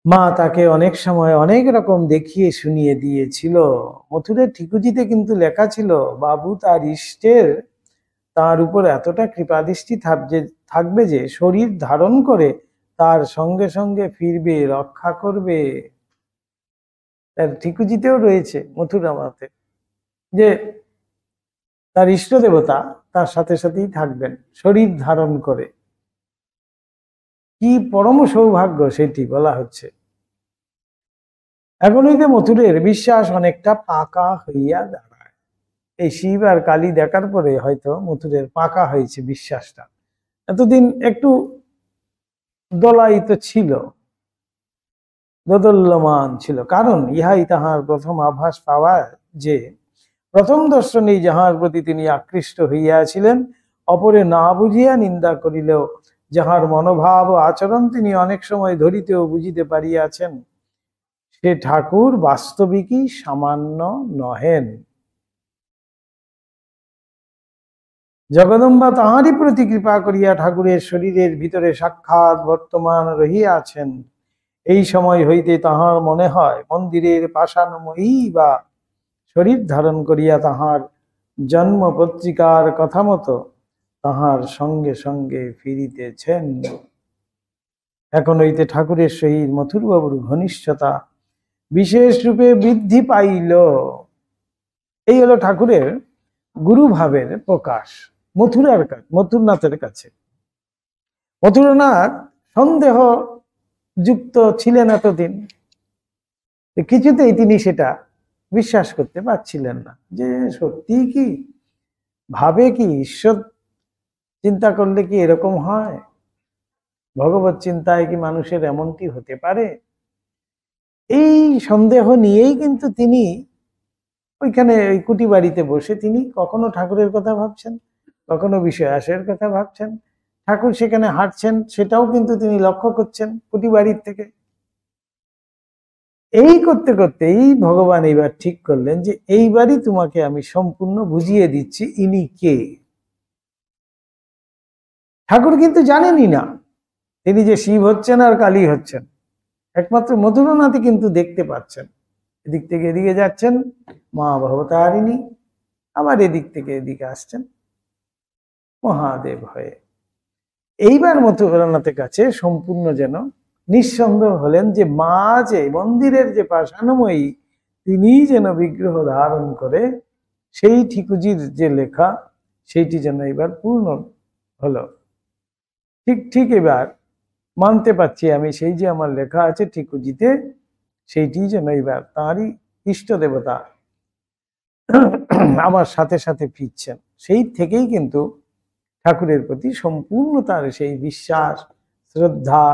A: মা তাকে অনেক সময় অনেক রকম দেখিয়ে শুনিয়ে দিয়েছিল। মথুরের ঠিকুজিতে কিন্তু লেখা ছিল বাবু তার ইষ্টের তার উপর এতটা কৃপাদৃষ্টি থাকবে যে শরীর ধারণ করে তার সঙ্গে সঙ্গে ফিরবে, রক্ষা করবে। তার ঠিকুজিতেও রয়েছে মথুরামাতে যে তার ইষ্ট দেবতা তার সাথে সাথেই থাকবেন শরীর ধারণ করে। কি পরম সৌভাগ্য সেটি বলা হচ্ছে। এখন হইতে মথুরের বিশ্বাস অনেকটা পাকা হইয়া দাঁড়ায়। এই শিব আর কালী দেখার পরে হয়তো মথুরের পাকা হয়েছে বিশ্বাসটা। এতদিন একটু দোলায়িত ছিল, দোদল্যমান ছিল, কারণ ইহাই তাহার প্রথম আভাস পাওয়া যে প্রথম দর্শনেই যাহার প্রতি তিনি আকৃষ্ট হইয়াছিলেন, অপরে না বুঝিয়া নিন্দা করিলেও যাহার মনোভাব ও আচরণ তিনি অনেক সময় ধরিতে ও বুঝিতে পারিয়াছেন, সে ঠাকুর বাস্তবিকই সামান্য নহেন। জগদম্বা তাহারই প্রতি কৃপা করিয়া ঠাকুরের শরীরের ভিতরে সাক্ষাৎ বর্তমান রহিয়াছেন। এই সময় হইতে তাহার মনে হয় মন্দিরের পাষাণময়ী বা শরীর ধারণ করিয়া তাহার জন্ম পত্রিকার কথা মতো তাহার সঙ্গে সঙ্গে ফিরিতেছেন। এখন হইতে ঠাকুরের সহিত মথুরবাবুর ঘনিষ্ঠতা বিশেষ রূপে বৃদ্ধি পাইল। এই হলো ঠাকুরের গুরুভাবের প্রকাশ মথুরনাথের কাছে। মথুরনাথ সন্দেহ যুক্ত ছিলেন এতদিন, কিছুতেই তিনি সেটা বিশ্বাস করতে পারছিলেন না যে সত্যি কি, ভাবে কি ঈশ্বর চিন্তা করলে কি এরকম হয়, ভগবত চিন্তায় কি মানুষের এমনটি হতে পারে। এই সন্দেহ নিয়েই কিন্তু তিনি ওইখানে ওই কুটি বাড়িতে বসে তিনি কখনো ঠাকুরের কথা ভাবছেন, কখনো বিষয় আশয়ের কথা ভাবছেন। ঠাকুর সেখানে হাঁটছেন, সেটাও কিন্তু তিনি লক্ষ্য করছেন কুটি বাড়ির থেকে। এই করতে করতেই ভগবান এইবার ঠিক করলেন যে এইবারই তোমাকে আমি সম্পূর্ণ বুঝিয়ে দিচ্ছি ইনি কে। ঠাকুর কিন্তু জানেনই না তিনি যে শিব হচ্ছেন আর কালী হচ্ছেন, একমাত্র মধুরনাথই কিন্তু দেখতে পাচ্ছেন। এদিক থেকে এদিকে যাচ্ছেন মা ভবতারিণী, আবার এদিক থেকে এদিকে আসছেন মহাদেব হয়ে। এইবার মথুরানাথের কাছে সম্পূর্ণ যেন নিঃসন্দেহ হলেন যে মা যে মন্দিরের যে পাষাণময়ী, তিনিই যেন বিগ্রহ ধারণ করে সেই ঠিকুজির যে লেখা সেইটি যেন এবার পূর্ণ হলো। ঠিক ঠিক এবার মানতে পারছি আমি, সেই যে আমার লেখা আছে ঠিকুজিতে, সেইটি যেন এবার তাঁরই ইষ্ট দেবতা আমার সাথে সাথে ফিরছেন। সেই থেকেই কিন্তু ঠাকুরের প্রতি সম্পূর্ণ তার সেই বিশ্বাস, শ্রদ্ধা,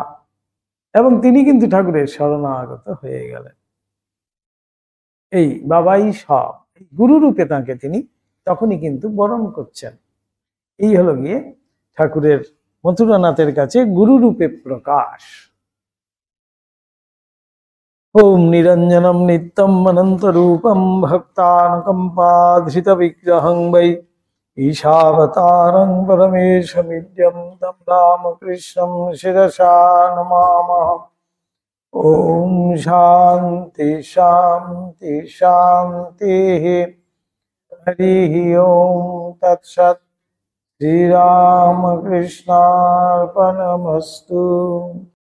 A: এবং তিনি কিন্তু ঠাকুরের শরণাগত হয়ে গেলেন। এই বাবাই সব, গুরু রূপে তাকে তিনি তখনই কিন্তু বরণ করছেন। এই হলো গিয়ে ঠাকুরের মথুরানাথের কাছে গুরু রূপে প্রকাশ। ওম নিরঞ্জনম নিত্যম অনন্ত রূপম ভক্তানুকম্পাধৃত বিগ্রহং বৈ ঈশাবতারং পরমেশমিদ্যম তম রামকৃষ্ণং শিরসা নমামः। ওম শান্তি শান্তি শান্তি। হরি ওম তৎসৎ। শ্রীরামকৃষ্ণার্পণমস্তু।